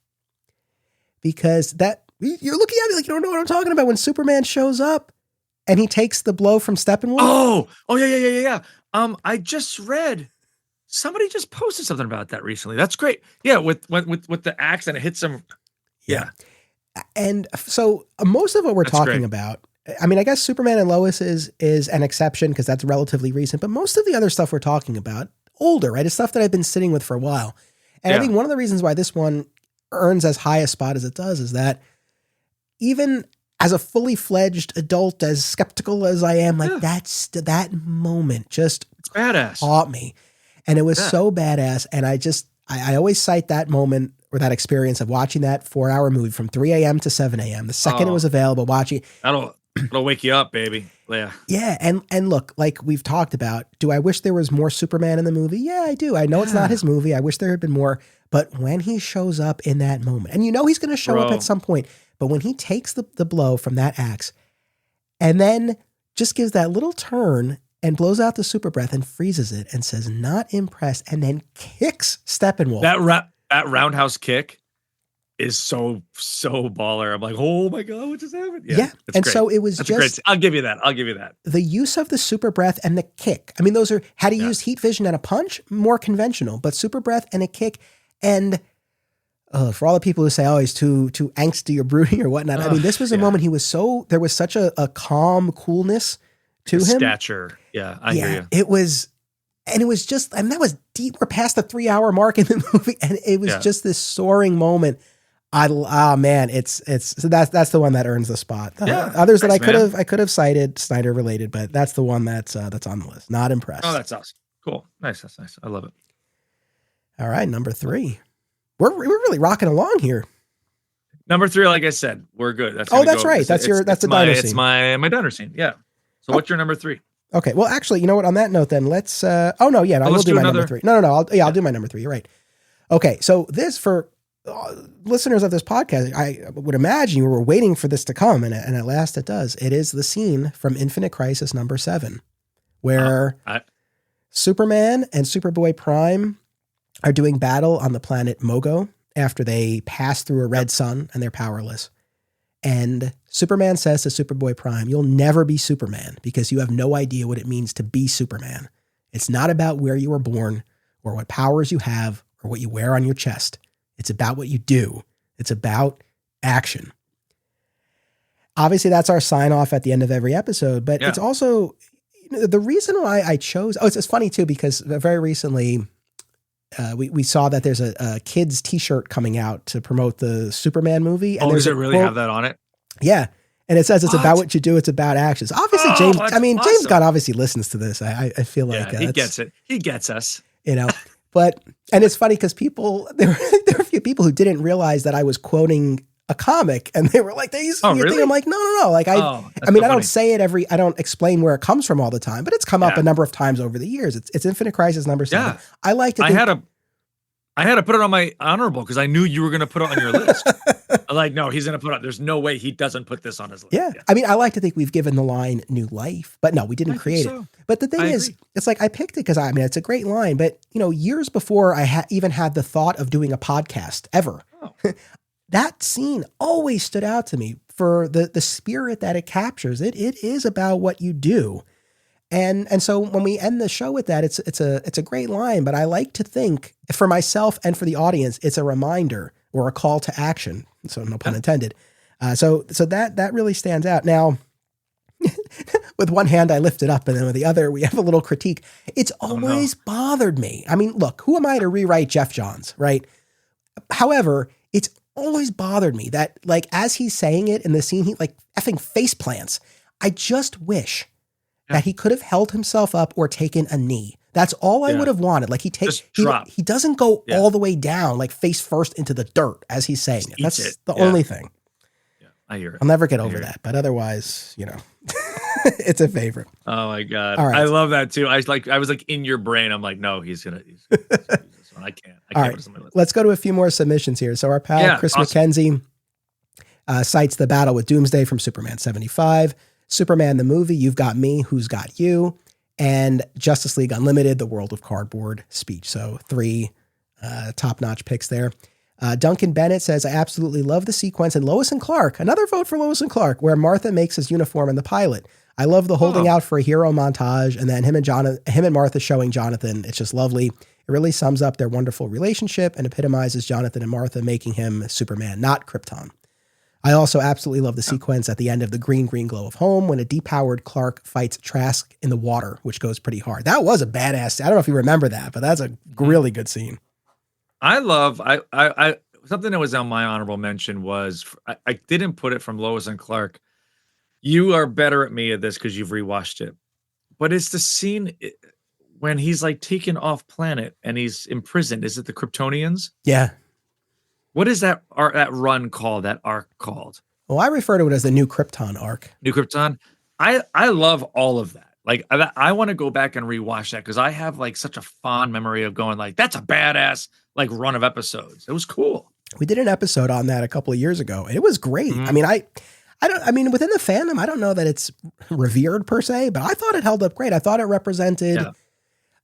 Because you're looking at me like you don't know what I'm talking about when Superman shows up and he takes the blow from Steppenwolf. Oh yeah. I just read somebody just posted something about that recently. That's great. Yeah, with the axe and it hits him. Yeah. And so most of what we're talking great. about, I mean, I guess Superman and Lois is an exception because that's relatively recent, but most of the other stuff we're talking about, older, right? It's stuff that I've been sitting with for a while. And I think one of the reasons why this one earns as high a spot as it does is that even as a fully fledged adult, as skeptical as I am, like that moment just it's badass. Caught me. And it was so badass. And I always cite that moment or that experience of watching that 4-hour movie from 3 a.m. to 7 a.m. The second it was available, watching. It'll wake you up, baby. Yeah. Yeah. And look, like we've talked about, do I wish there was more Superman in the movie? Yeah, I do. I know it's not his movie. I wish there had been more. But when he shows up in that moment, and you know he's going to show up at some point, but when he takes the blow from that axe and then just gives that little turn and blows out the super breath and freezes it and says, not impressed, and then kicks Steppenwolf. That roundhouse kick is so baller. I'm like, oh my God, what just happened? Yeah. And great. So it was that's just, great. I'll give you that. The use of the super breath and the kick. I mean, those are, had he used heat vision and a punch, more conventional, but super breath and a kick. And for all the people who say, oh, he's too angsty or broody or whatnot. I mean, this was a moment there was such a calm coolness to him. Stature. Yeah. I hear you. It was just, I mean, that was deep. We're past the 3-hour mark in the movie. And it was just this soaring moment. Man, so that's the one that earns the spot. Others that I could have cited Snyder related, but that's the one that's on the list. Not impressed. Oh, that's awesome. Cool. Nice. That's nice. I love it. All right. Number 3. We're really rocking along here. Number 3, like I said, we're good. That's right. That's the diner scene. It's my diner scene. Yeah. So what's your number 3? Okay. Well, actually, you know what? On that note, then let's. I will do my number 3. No. I'll do my number 3. You're right. Okay. So this for listeners of this podcast, I would imagine you were waiting for this to come, and at last it does. It is the scene from Infinite Crisis number 7, where Superman and Superboy Prime are doing battle on the planet Mogo after they pass through a red sun and they're powerless. And Superman says to Superboy Prime, you'll never be Superman because you have no idea what it means to be Superman. It's not about where you were born or what powers you have or what you wear on your chest. It's about what you do. It's about action. Obviously, that's our sign off at the end of every episode, but it's also the reason why I chose. Oh, it's funny too, because very recently we saw that there's a kid's t-shirt coming out to promote the Superman movie. And does it really have that on it? Yeah. And it says it's about what you do. It's about actions. Obviously, James Gunn obviously listens to this. I feel like he gets it. He gets us. But it's funny because there were a few people who didn't realize that I was quoting a comic, and they were like, "They used to be a thing." I'm like, no. Like I don't say it I don't explain where it comes from all the time, but it's come up a number of times over the years. It's Infinite Crisis number 7. Yeah. I like to. I had to put it on my honorable because I knew you were going to put it on your list. I'm like, no, he's going to put it. There's no way he doesn't put this on his list. Yeah. I mean, I like to think we've given the line new life, but no, we didn't create it. But the thing is, it's like I picked it because it's a great line. But years before I even had the thought of doing a podcast ever, that scene always stood out to me for the spirit that it captures. It is about what you do. And so when we end the show with that, it's a great line, but I like to think for myself and for the audience, it's a reminder or a call to action. So no pun intended. So that really stands out. Now, with one hand, I lift it up, and then with the other, we have a little critique. It's always bothered me. I mean, look, who am I to rewrite Jeff Johns, right? However, it's always bothered me that, like, as he's saying it in the scene, he like effing face plants. I just wish that he could have held himself up or taken a knee. That's all I would have wanted. Like he doesn't go all the way down, like face first into the dirt as he's saying it. That's the only thing. Yeah, I hear it. I'll never get over that. But otherwise, it's a favorite. Oh my God. All right. I love that too. I was like in your brain. I'm like, no, he's gonna use this one. I can't. All right. Let's go to a few more submissions here. So our pal Chris McKenzie cites the battle with Doomsday from Superman 75, Superman the movie, You've Got Me, Who's Got You, and Justice League Unlimited, The World of Cardboard speech. So 3 top-notch picks there. Duncan Bennett says, I absolutely love the sequence in Lois and Clark. Another vote for Lois and Clark, where Martha makes his uniform in the pilot. I love the holding out for a hero montage, and then him and Martha showing Jonathan. It's just lovely. It really sums up their wonderful relationship and epitomizes Jonathan and Martha, making him Superman, not Krypton. I also absolutely love the sequence at the end of the green glow of home when a depowered Clark fights Trask in the water, which goes pretty hard. That was a badass. I don't know if you remember that, but that's a really good scene. I love I something that was on my honorable mention was I didn't put it from Lois and Clark. You are better at me at this because you've rewatched it, but it's the scene when he's like taken off planet and he's imprisoned. Is it the Kryptonians? Yeah. What is that run called? That arc called? Well, I refer to it as the New Krypton arc. New Krypton. I love all of that. Like I want to go back and rewatch that because I have like such a fond memory of going like that's a badass like run of episodes. It was cool. We did an episode on that a couple of years ago. It was great. I mean, within the fandom, I don't know that it's revered per se, but I thought it held up great. I thought it represented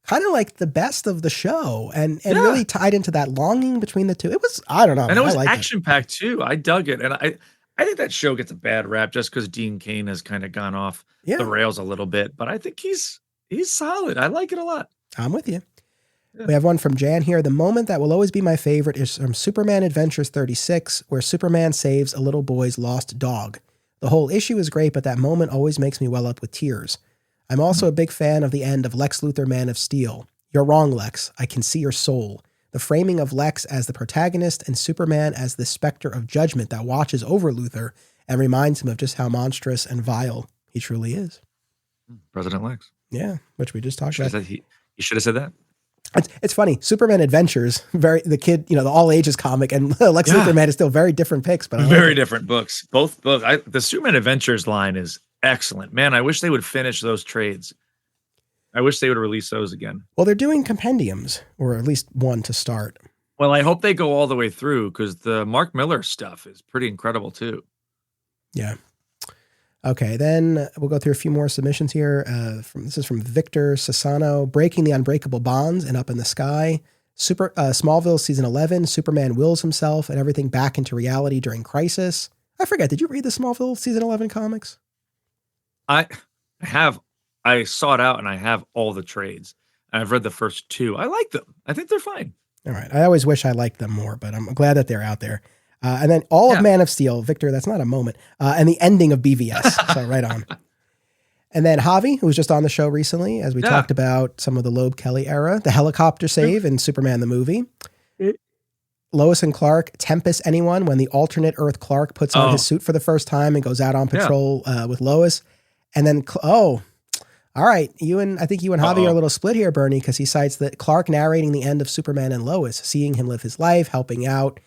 kind of like the best of the show and really tied into that longing between the two. It was, I don't know. And it was action packed too. I dug it. And I think that show gets a bad rap just because Dean Cain has kind of gone off the rails a little bit, but I think he's solid. I like it a lot. I'm with you. Yeah. We have one from Jan here. The moment that will always be my favorite is from Superman Adventures 36, where Superman saves a little boy's lost dog. The whole issue is great, but that moment always makes me well up with tears. I'm also a big fan of the end of Lex Luthor Man of Steel. You're wrong, Lex. I can see your soul. The framing of Lex as the protagonist and Superman as the specter of judgment that watches over Luthor and reminds him of just how monstrous and vile he truly is. President Lex. Yeah, which we just talked about. He should have said that. It's funny. Superman Adventures, the kid, the all ages comic, and Lex Luthor Man is still very different picks, but very different books. Both books. The Superman Adventures line is excellent. Man, I wish they would finish those trades. I wish they would release those again. Well, they're doing compendiums, or at least one to start. Well, I hope they go all the way through because the Mark Miller stuff is pretty incredible too. Yeah. Okay, then we'll go through a few more submissions here. This is from Victor Sassano. Breaking the Unbreakable Bonds and Up in the Sky. Smallville season 11. Superman wills himself and everything back into reality during Crisis. I forget. Did you read the Smallville season 11 comics? I have. I sought out and I have all the trades. I've read the first 2. I like them. I think they're fine. All right. I always wish I liked them more, but I'm glad that they're out there. And then all of Man of Steel, Victor, that's not a moment, and the ending of BVS. So right on. And then Javi, who was just on the show recently, as we talked about some of the Loeb Kelly era, the helicopter save in Superman the movie. Lois and Clark, Tempest Anyone, when the alternate Earth Clark puts on his suit for the first time and goes out on patrol with Lois. And then, all right, I think you and Javi are a little split here, Bernie, because he cites that Clark narrating the end of Superman and Lois, seeing him live his life, helping out,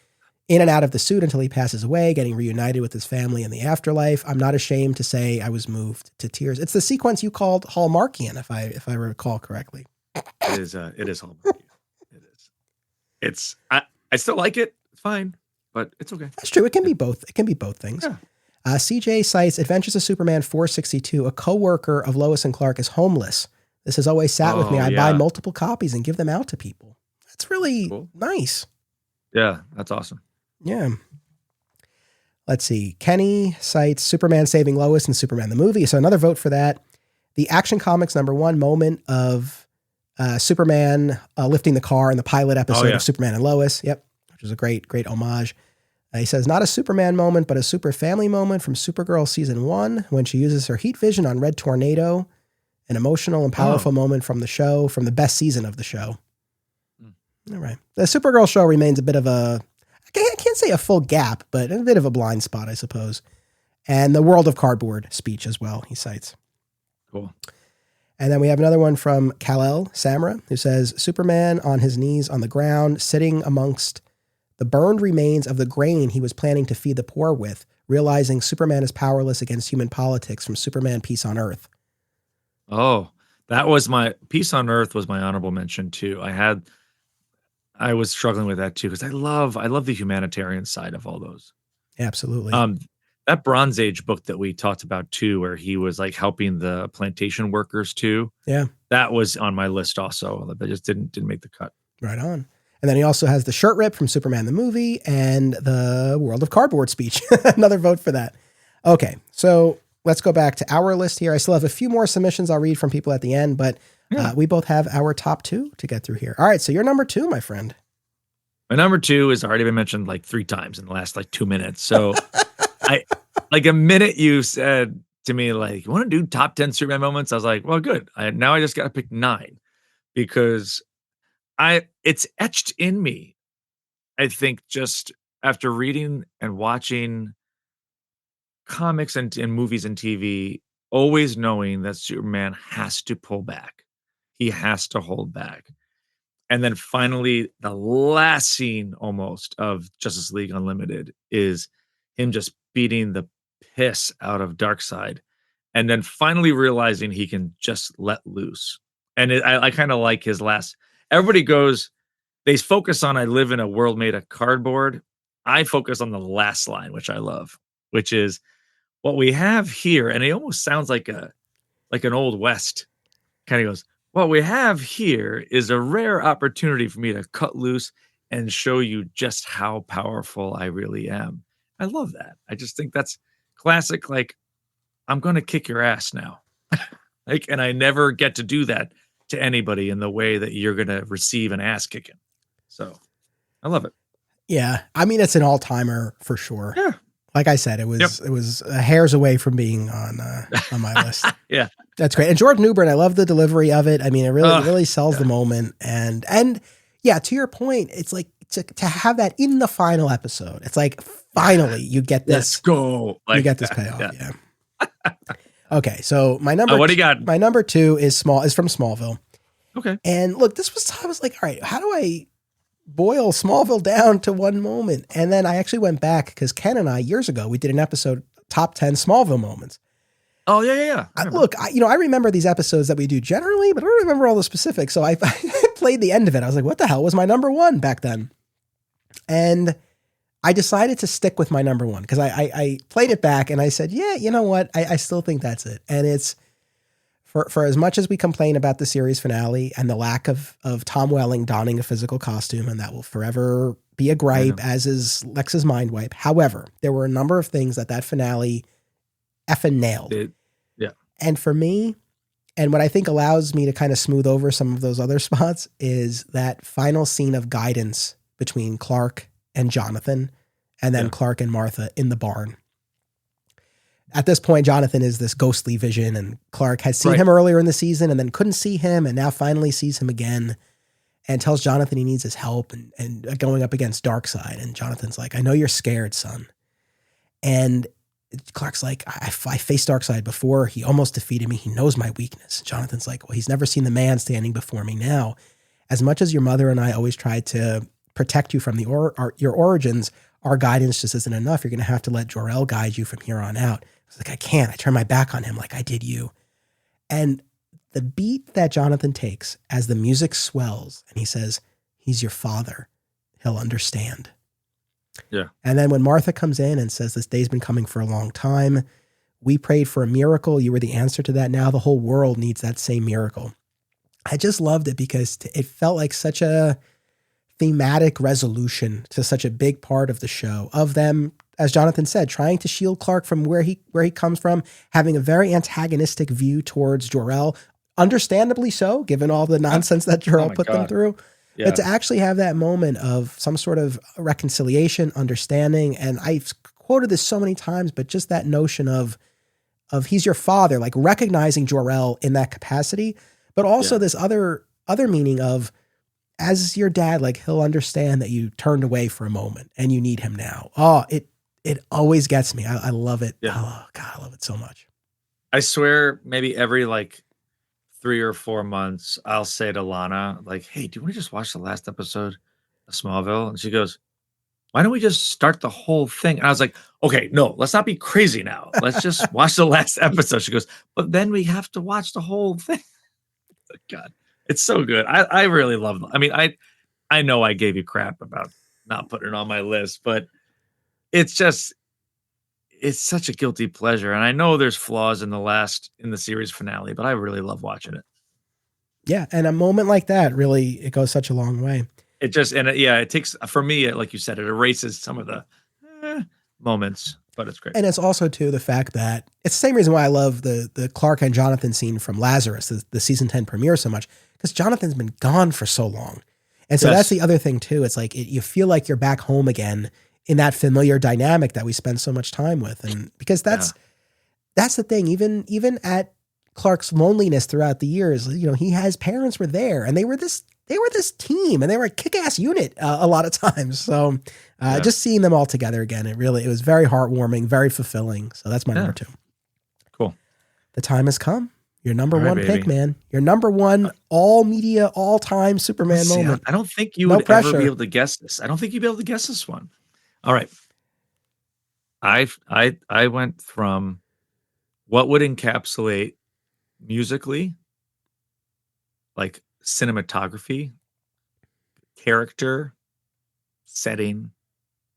in and out of the suit until he passes away, getting reunited with his family in the afterlife. I'm not ashamed to say I was moved to tears. It's the sequence you called Hallmarkian, if I recall correctly. It is Hallmarkian. It is. I still like it. It's fine, but it's okay. That's true. It can be both. It can be both things. Yeah. CJ cites Adventures of Superman 462. A co-worker of Lois and Clark is homeless. This has always sat with me. I buy multiple copies and give them out to people. That's really nice. Yeah, that's awesome. Yeah. Let's see. Kenny cites Superman saving Lois and Superman the movie. So another vote for that. The Action Comics #1 moment of Superman lifting the car in the pilot episode of Superman and Lois. Yep. Which was a great homage. He says, not a Superman moment, but a super family moment from Supergirl season 1 when she uses her heat vision on Red Tornado. An emotional and powerful moment from the show, from the best season of the show. All right. The Supergirl show remains a bit of I can't say a full gap, but a bit of a blind spot, I suppose. And the World of Cardboard speech as well, he cites. Cool. And then we have another one from Kal-El Samra, who says, Superman on his knees on the ground, sitting amongst the burned remains of the grain he was planning to feed the poor with, realizing Superman is powerless against human politics from Superman Peace on Earth. Oh, that was my Peace on Earth was my honorable mention too. I was struggling with that too because I love the humanitarian side of all those. Absolutely. That Bronze Age book that we talked about too, where he was like helping the plantation workers too. Yeah. That was on my list also, but just didn't make the cut. Right on. And then he also has the shirt rip from Superman the movie and the World of Cardboard speech. Another vote for that. Okay, so let's go back to our list here. I still have a few more submissions I'll read from people at the end, but we both have our top 2 to get through here. All right, so you're number 2, my friend. My number 2 has already been mentioned like 3 times in the last like 2 minutes. So I like a minute you said to me, like, you want to do top 10 Superman moments? I was like, well, good. Now I just got to pick 9 because it's etched in me. I think just after reading and watching comics and movies and TV, always knowing that Superman has to pull back. He has to hold back. And then finally, the last scene almost of Justice League Unlimited is him just beating the piss out of Darkseid. And then finally realizing he can just let loose. And I kind of like his last. Everybody goes, they focus on I live in a world made of cardboard. I focus on the last line, which I love, which is what we have here. And it almost sounds like an Old West. Kind of goes, what we have here is a rare opportunity for me to cut loose and show you just how powerful I really am. I love that. I just think that's classic. Like, I'm going to kick your ass now. Like, and I never get to do that to anybody in the way that you're going to receive an ass kicking. So I love it. Yeah. I mean, it's an all timer for sure. Yeah. Like I said, it was hairs away from being on my list. Yeah. That's great. And George Newbern, I love the delivery of it. I mean, it really sells the moment. And yeah, to your point, it's like to have that in the final episode. It's like, finally you get this. Let's go. Like you get this payoff. Yeah. Okay. So my number, what do you got? My number 2 is from Smallville. Okay. And look, I was like, all right, how do I boil Smallville down to one moment? And then I actually went back because Ken and I, years ago, we did an episode, top 10 Smallville moments. Oh, yeah. I remember these episodes that we do generally, but I don't remember all the specifics. So I played the end of it. I was like, what the hell was my number 1 back then? And I decided to stick with my number 1 because I played it back and I said, yeah, you know what? I still think that's it. And it's for as much as we complain about the series finale and the lack of Tom Welling donning a physical costume, and that will forever be a gripe, as is Lex's mind wipe. However, there were a number of things that finale effing nailed. Yeah. And for me, and what I think allows me to kind of smooth over some of those other spots is that final scene of guidance between Clark and Jonathan, and then Clark and Martha in the barn. At this point, Jonathan is this ghostly vision, and Clark had seen him earlier in the season and then couldn't see him, and now finally sees him again and tells Jonathan he needs his help and going up against Darkseid. And Jonathan's like, I know you're scared, son. And Clark's like, I faced Darkseid before. He almost defeated me. He knows my weakness. Jonathan's like, well, he's never seen the man standing before me now. As much as your mother and I always tried to protect you from your origins, our guidance just isn't enough. You're going to have to let Jor-El guide you from here on out. I was like, I can't. I turn my back on him like I did you. And the beat that Jonathan takes as the music swells and he says, he's your father. He'll understand. Yeah. And then when Martha comes in and says, this day's been coming for a long time. We prayed for a miracle. You were the answer to that. Now the whole world needs that same miracle. I just loved it because it felt like such a thematic resolution to such a big part of the show, of them, as Jonathan said, trying to shield Clark from where he comes from, having a very antagonistic view towards Jor-El, understandably so, given all the nonsense that Jor-El put them through. Yeah. But to actually have that moment of some sort of reconciliation, understanding, and I've quoted this so many times, but just that notion of he's your father, like recognizing Jor-El in that capacity, but also this other meaning of, as your dad, like he'll understand that you turned away for a moment and you need him now. Oh, it always gets me. I love it. Yeah. Oh God, I love it so much. I swear maybe every like 3 or 4 months, I'll say to Lana, like, hey, do you want to just watch the last episode of Smallville? And she goes, why don't we just start the whole thing? And I was like, okay, no, let's not be crazy now. Let's just watch the last episode. She goes, but then we have to watch the whole thing. God, it's so good. I really love them. I mean, I know I gave you crap about not putting it on my list, but it's just, it's such a guilty pleasure. And I know there's flaws in the series finale, but I really love watching it. Yeah. And a moment like that, really, it goes such a long way. It just, it takes, for me, like you said, it erases some of the moments, but it's great. And it's also, too, the fact that it's the same reason why I love the Clark and Jonathan scene from Lazarus, the season 10 premiere so much, because Jonathan's been gone for so long. And so that's the other thing, too. It's like you feel like you're back home again in that familiar dynamic that we spend so much time with. And because that's the thing, even at Clark's loneliness throughout the years, you know, his parents were there and they were this team and they were a kick-ass unit a lot of times. So just seeing them all together again, it was very heartwarming, very fulfilling. So that's my number 2. Cool. The time has come. Your number one pick, man. Your number one all media, all time Superman moment. I don't think you would ever be able to guess this. I don't think you'd be able to guess this one. All right. I went from what would encapsulate musically, like cinematography, character, setting,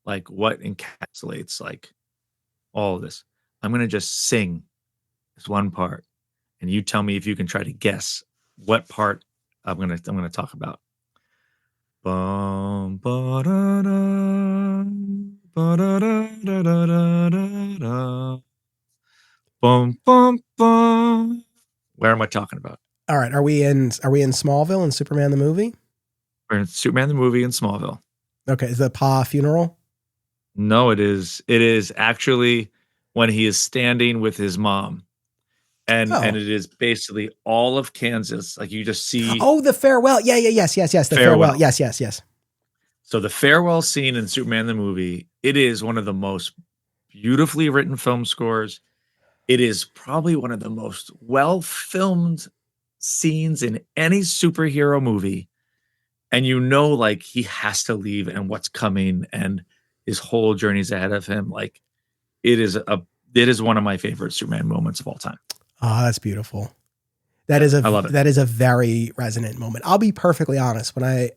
like what encapsulates like all of this. I'm going to just sing this one part and you tell me if you can try to guess what part I'm going to talk about. Bum, ba-da-da, ba-da-da-da-da-da-da. Bum, bum, bum. Where am I talking about? All right. Are we in Smallville and Superman the movie? We're in Superman the movie in Smallville. Okay. Is the Pa funeral? No, it is. It is actually when he is standing with his mom. And it is basically all of Kansas. Like you just see. Oh, the farewell. Yeah. Yes. The farewell. Yes. So the farewell scene in Superman the movie, it is one of the most beautifully written film scores. It is probably one of the most well-filmed scenes in any superhero movie. And you know, like he has to leave and what's coming and his whole journey's ahead of him. Like it is one of my favorite Superman moments of all time. Oh, that's beautiful. I love it. That is a very resonant moment. I'll be perfectly honest. When I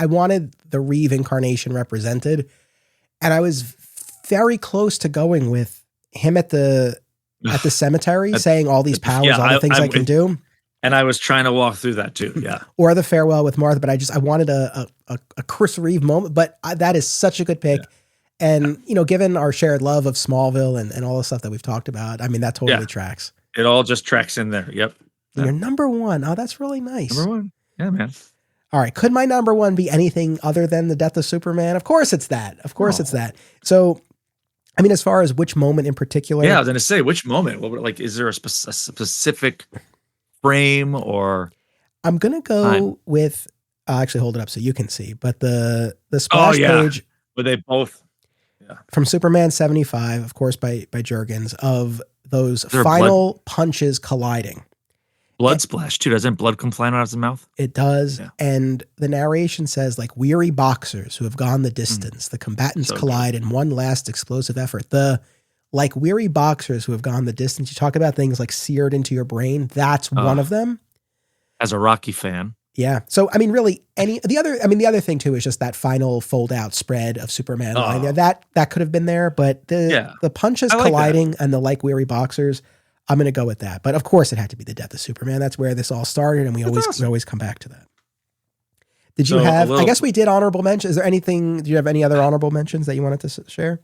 wanted the Reeve incarnation represented, and I was very close to going with him at the cemetery saying all these powers, all the things I can do. And I was trying to walk through that too. Yeah. Or the farewell with Martha, but I wanted a Chris Reeve moment, but that is such a good pick. Yeah. And, given our shared love of Smallville and all the stuff that we've talked about, I mean, that totally tracks. It all just tracks in there. Yep. Your number one. Oh, that's really nice. Number one. Yeah, man. All right. Could my number one be anything other than the death of Superman? Of course it's that. It's that. So, I mean, as far as which moment in particular. Yeah, I was going to say, which moment? Like, is there a specific frame or? I'm going to go with, I'll actually hold it up so you can see, but the splash page. Were they both? Yeah. From Superman 75, of course, by Jurgens, of those final punches colliding. Blood splash, too. Doesn't blood come flying out of his mouth? It does. Yeah. And the narration says, like, weary boxers who have gone the distance. The combatants collide in one last explosive effort. Like weary boxers who have gone the distance. You talk about things like seared into your brain. That's one of them. As a Rocky fan. Yeah. So, I mean, really, the other thing, too, is just that final fold-out spread of Superman line there. That could have been there, but the punches colliding and the like weary boxers, I'm going to go with that. But, of course, it had to be the death of Superman. That's where this all started, and we always come back to that. Did you have, I guess we did honorable mentions. Is there anything, do you have any other honorable mentions that you wanted to share?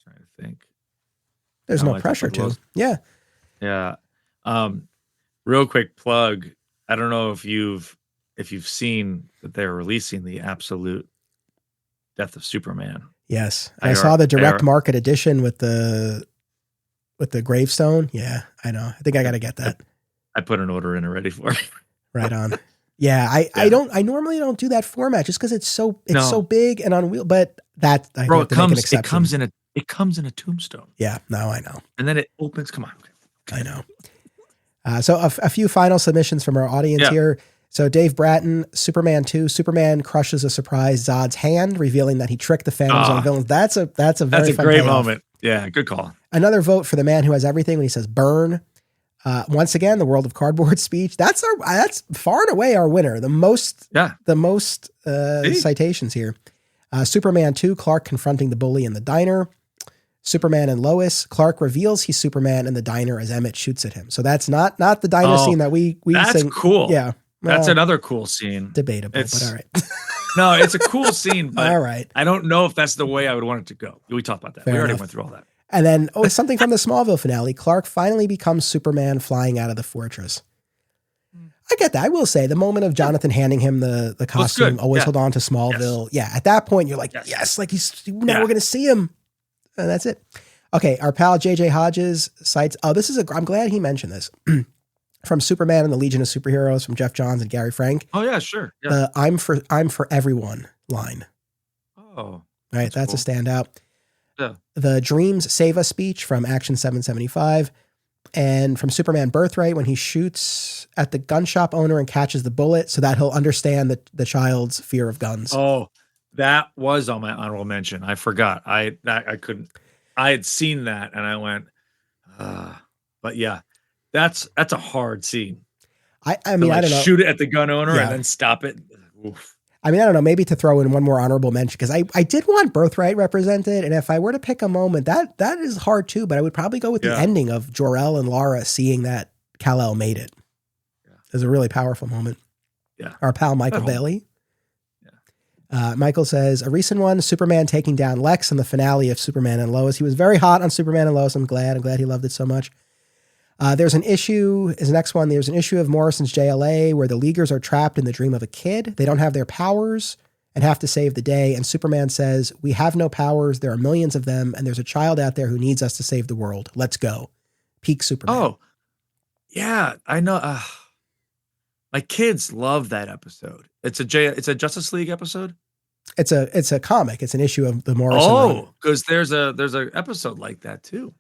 Trying to think. There's no pressure to. Yeah. Yeah. Real quick plug. I don't know if you've seen that they're releasing the absolute Death of Superman. Yes. I saw the direct market edition with the gravestone. Yeah, I know. I think I got to get that. I put an order in already for it. Right on. Yeah, I normally don't do that format just because it's so big and on wheel, but that I have to make an exception. It comes in a tombstone. Yeah, no, I know. And then it opens. Come on. I know. So a few final submissions from our audience here. So Dave Bratton, Superman 2, Superman crushes a surprise Zod's hand, revealing that he tricked the Phantoms on villains. That's a very fun great payoff. moment. Yeah, good call. Another vote for the man who has everything when he says burn. Once again, the World of Cardboard speech. That's far and away our winner. The most citations here. Superman 2, Clark confronting the bully in the diner. Superman and Lois. Clark reveals he's Superman in the diner as Emmett shoots at him. So that's not the diner scene that we that's sing. Cool. Yeah. That's another cool scene. Debatable, but all right. No, it's a cool scene, but all right. I don't know if that's the way I would want it to go. We talked about that. Fair we already enough. went through all that. And then, something from the Smallville finale. Clark finally becomes Superman flying out of the fortress. I get that. I will say the moment of Jonathan handing him the costume, always hold on to Smallville. Yes. Yeah. At that point, you're like, yes, like now we're going to see him. And that's it. Okay. Our pal JJ Hodges cites, I'm glad he mentioned this. From Superman and the Legion of Superheroes from Jeff Johns and Gary Frank. Oh yeah, sure. Yeah. The I'm for everyone line. Oh. Right. That's cool. A standout. Yeah. The Dreams Save Us speech from Action 775. And from Superman Birthright, when he shoots at the gun shop owner and catches the bullet so that he'll understand the child's fear of guns. Oh, that was on my honorable mention. I forgot. I couldn't. I had seen that and I went, but yeah, that's a hard scene. I mean, I don't know. Shoot it at the gun owner and then stop it. Oof. I mean, I don't know, maybe to throw in one more honorable mention, because I did want Birthright represented, and if I were to pick a moment, that is hard too, but I would probably go with the ending of Jor-El and Lara seeing that Kal-El made it. Yeah. It was a really powerful moment. Yeah. Our pal Michael Bailey. Yeah. Michael says, a recent one, Superman taking down Lex in the finale of Superman and Lois. He was very hot on Superman and Lois. I'm glad he loved it so much. There's an issue, is the next one. There's an issue of Morrison's JLA where the Leaguers are trapped in the dream of a kid. They don't have their powers and have to save the day. And Superman says, we have no powers. There are millions of them. And there's a child out there who needs us to save the world. Let's go. Peak Superman. Oh, yeah. I know. My kids love that episode. It's a Justice League episode. It's a comic. It's an issue of the Morrison run. Because there's a episode like that too.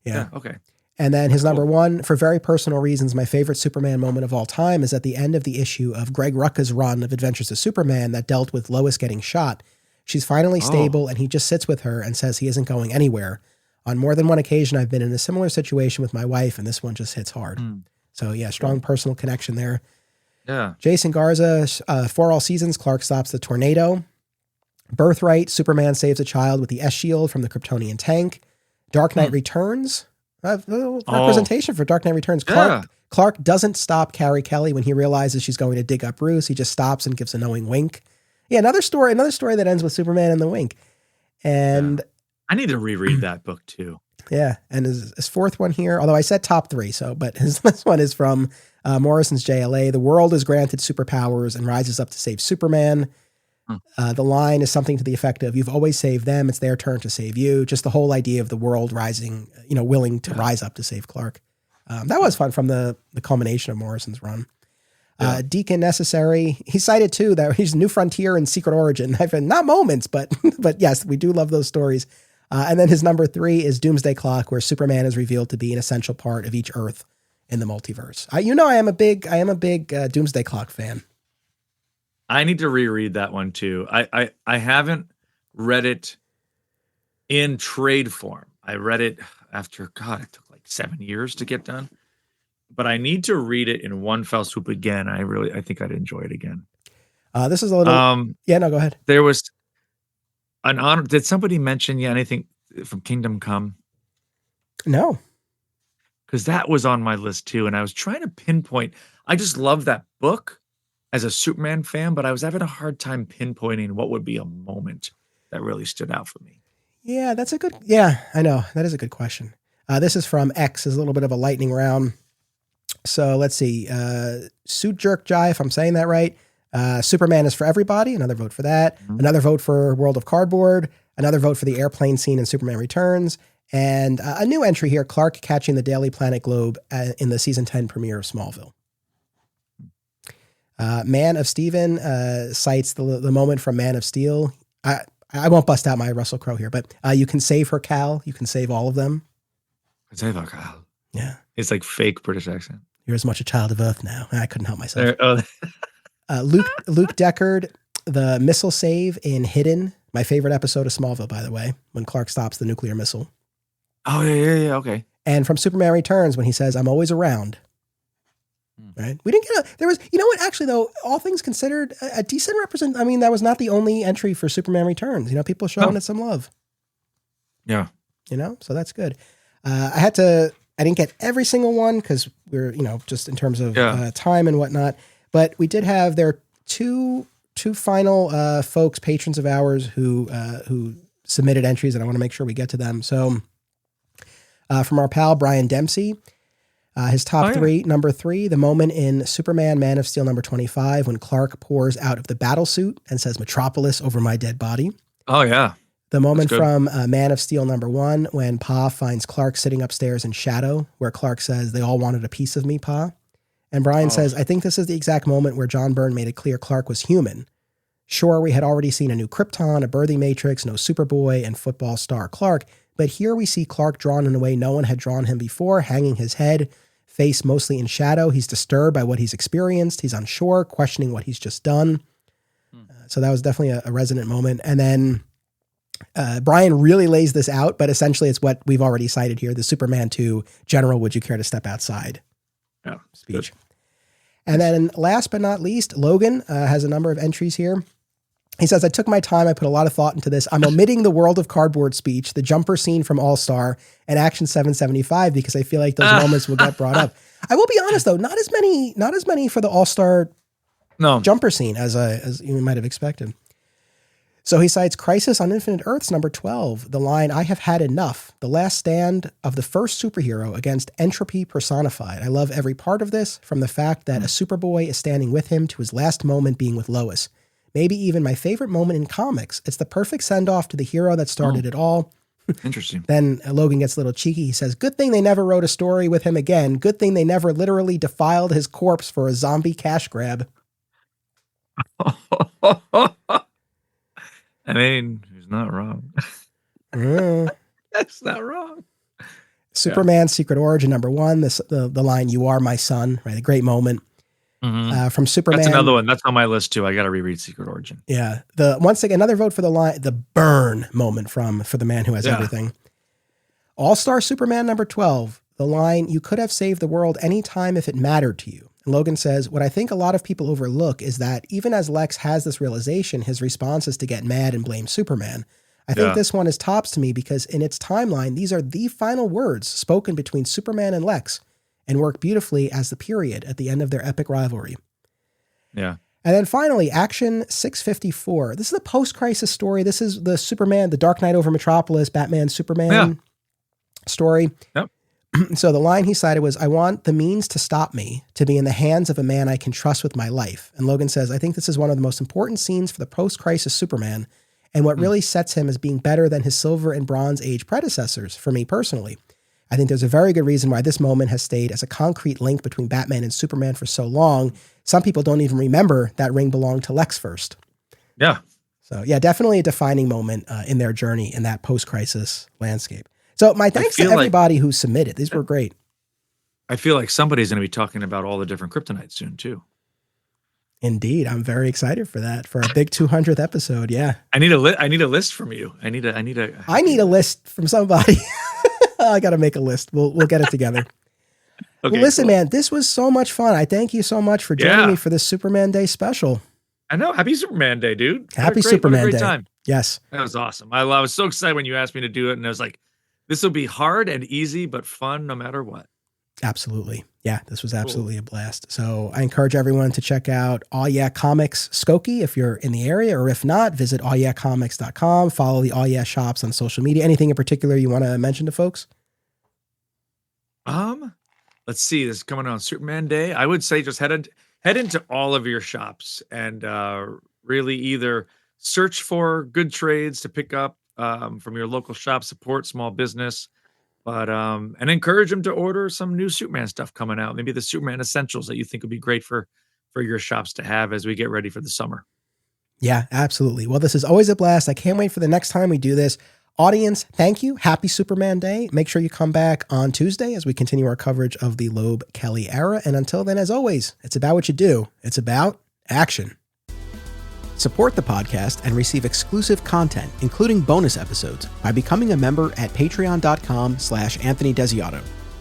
Yeah. Okay. And then his number one, for very personal reasons, my favorite Superman moment of all time is at the end of the issue of Greg Rucka's run of Adventures of Superman that dealt with Lois getting shot. She's finally stable, and he just sits with her and says he isn't going anywhere. On more than one occasion, I've been in a similar situation with my wife, and this one just hits hard. So yeah, strong personal connection there. Yeah. Jason Garza, For All Seasons, Clark stops the tornado. Birthright, Superman saves a child with the S-Shield from the Kryptonian tank. Dark Knight Returns. Representation for Dark Knight Returns. Clark doesn't stop Carrie Kelly when he realizes she's going to dig up Bruce. He just stops and gives a knowing wink. Yeah, another story that ends with Superman and the wink. And I need to reread that book too. Yeah, and his fourth one here, although I said top three, but this one is from Morrison's JLA. The world is granted superpowers and rises up to save Superman. The line is something to the effect of, you've always saved them, it's their turn to save you. Just the whole idea of the world rising, willing to rise up to save Clark. That was fun from the culmination of Morrison's run. Deacon Necessary, he cited too that he's New Frontier and Secret Origin. I've had not moments, but yes, we do love those stories. And then his number 3 is Doomsday Clock, where Superman is revealed to be an essential part of each Earth in the multiverse. I am a big Doomsday Clock fan. I need to reread that one too. I haven't read it in trade form. I read it after, it took like 7 years to get done. But I need to read it in one fell swoop again. I think I'd enjoy it again. This is a little. No, go ahead. There was an honor. Did somebody mention anything from Kingdom Come? No, because that was on my list too, and I was trying to pinpoint. I just love that book as a Superman fan, but I was having a hard time pinpointing what would be a moment that really stood out for me. Yeah, that's a good. Yeah, I know that is a good question. This is from X. Is a little bit of a lightning round. So let's see. Suit Jerk Jai, if I'm saying that right. Superman is for everybody. Another vote for that. Mm-hmm. Another vote for World of Cardboard. Another vote for the airplane scene in Superman Returns. And a new entry here, Clark catching the Daily Planet Globe in the season 10 premiere of Smallville. Man of Steven cites the moment from Man of Steel. I won't bust out my Russell Crowe here, but you can save her, Cal. You can save all of them. Save her, Cal. Yeah. It's like fake British accent. You're as much a child of Earth now. I couldn't help myself. Luke Deckard, the missile save in Hidden. My favorite episode of Smallville, by the way, when Clark stops the nuclear missile. Oh, yeah. Okay. And from Superman Returns, when he says, I'm always around. Right? We didn't get there was, you know what, actually though, all things considered, a decent I mean, that was not the only entry for Superman Returns. You know, people showing it some love. Yeah. You know, so that's good. I didn't get every single one because we're, you know, just in terms of time and whatnot, but we did have there two final folks, patrons of ours who submitted entries, and I want to make sure we get to them. So from our pal Brian Dempsey, his top three, number 3, the moment in Superman Man of Steel number 25 when Clark pours out of the battle suit and says Metropolis over my dead body. Oh yeah. The moment from Man of Steel number 1 when Pa finds Clark sitting upstairs in shadow, where Clark says, they all wanted a piece of me, Pa. And Brian says, I think this is the exact moment where John Byrne made it clear Clark was human. Sure, we had already seen a new Krypton, a birthing matrix, no Superboy, and football star Clark, but here we see Clark drawn in a way no one had drawn him before, hanging his head, face mostly in shadow. He's disturbed by what he's experienced. He's unsure, questioning what he's just done. So that was definitely a resonant moment. And then Brian really lays this out, but essentially it's what we've already cited here, the Superman 2 General, would you care to step outside speech. Good. And then last but not least, Logan has a number of entries here. He says, I took my time. I put a lot of thought into this. I'm omitting the World of Cardboard speech, the jumper scene from All-Star, and Action 775 because I feel like those moments will get brought up. I will be honest though, not as many for the All-Star jumper scene as you might have expected. So he cites Crisis on Infinite Earths number 12, the line, I have had enough, the last stand of the first superhero against entropy personified. I love every part of this, from the fact that a Superboy is standing with him to his last moment being with Lois. Maybe even my favorite moment in comics. It's the perfect send-off to the hero that started it all. Interesting. Then Logan gets a little cheeky. He says, good thing they never wrote a story with him again. Good thing they never literally defiled his corpse for a zombie cash grab. I mean, he's not wrong. That's not wrong. Superman Secret Origin number 1, the line, you are my son, right? A great moment. From Superman. That's another one. That's on my list too. I got to reread Secret Origin. Yeah. Once again, another vote for the line, the burn moment for the man who has everything. All-Star Superman number 12, the line, you could have saved the world anytime if it mattered to you. And Logan says, what I think a lot of people overlook is that even as Lex has this realization, his response is to get mad and blame Superman. I think this one is tops to me because in its timeline, these are the final words spoken between Superman and Lex, and work beautifully as the period at the end of their epic rivalry. Yeah. And then finally, Action 654. This is a post-crisis story. This is the Superman, the Dark Knight over Metropolis, Batman, Superman story. Yep. So the line he cited was, I want the means to stop me to be in the hands of a man I can trust with my life. And Logan says, I think this is one of the most important scenes for the post-crisis Superman, and what really sets him as being better than his Silver and Bronze Age predecessors, for me personally. I think there's a very good reason why this moment has stayed as a concrete link between Batman and Superman for so long. Some people don't even remember that ring belonged to Lex first. Yeah. So yeah, definitely a defining moment in their journey in that post-crisis landscape. So my thanks to everybody who submitted. These were great. I feel like somebody's going to be talking about all the different kryptonites soon too. Indeed. I'm very excited for that, for our big 200th episode. Yeah. I need a list from you. I need a list from somebody. I got to make a list. We'll get it together. Okay, well, listen, cool. man, this was so much fun. I thank you so much for joining me for this Superman Day special. I know. Happy Superman Day, dude. Happy Superman Day. Time. Yes. That was awesome. I was so excited when you asked me to do it. And I was like, this will be hard and easy, but fun no matter what. Absolutely. Yeah, this was absolutely a blast. So I encourage everyone to check out All Yeah Comics Skokie if you're in the area, or if not, visit allyeahcomics.com. Follow the All Yeah shops on social media. Anything in particular you want to mention to folks? Let's see. This is coming on Superman Day. I would say just head into all of your shops and really either search for good trades to pick up from your local shop, support small business, but and encourage them to order some new Superman stuff coming out. Maybe the Superman essentials that you think would be great for your shops to have as we get ready for the summer. Yeah, absolutely. Well, this is always a blast. I can't wait for the next time we do this. Audience, thank you. Happy Superman Day. Make sure you come back on Tuesday as we continue our coverage of the Loeb Kelly era. And until then, as always, it's about what you do. It's about action. Support the podcast and receive exclusive content, including bonus episodes, by becoming a member at patreon.com/Anthony Desiato.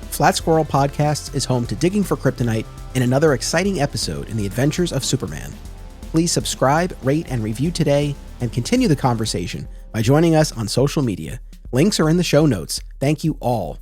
Flat Squirrel Podcasts is home to Digging for Kryptonite and another exciting episode in the adventures of Superman. Please subscribe, rate, and review today, and continue the conversation by joining us on social media. Links are in the show notes. Thank you all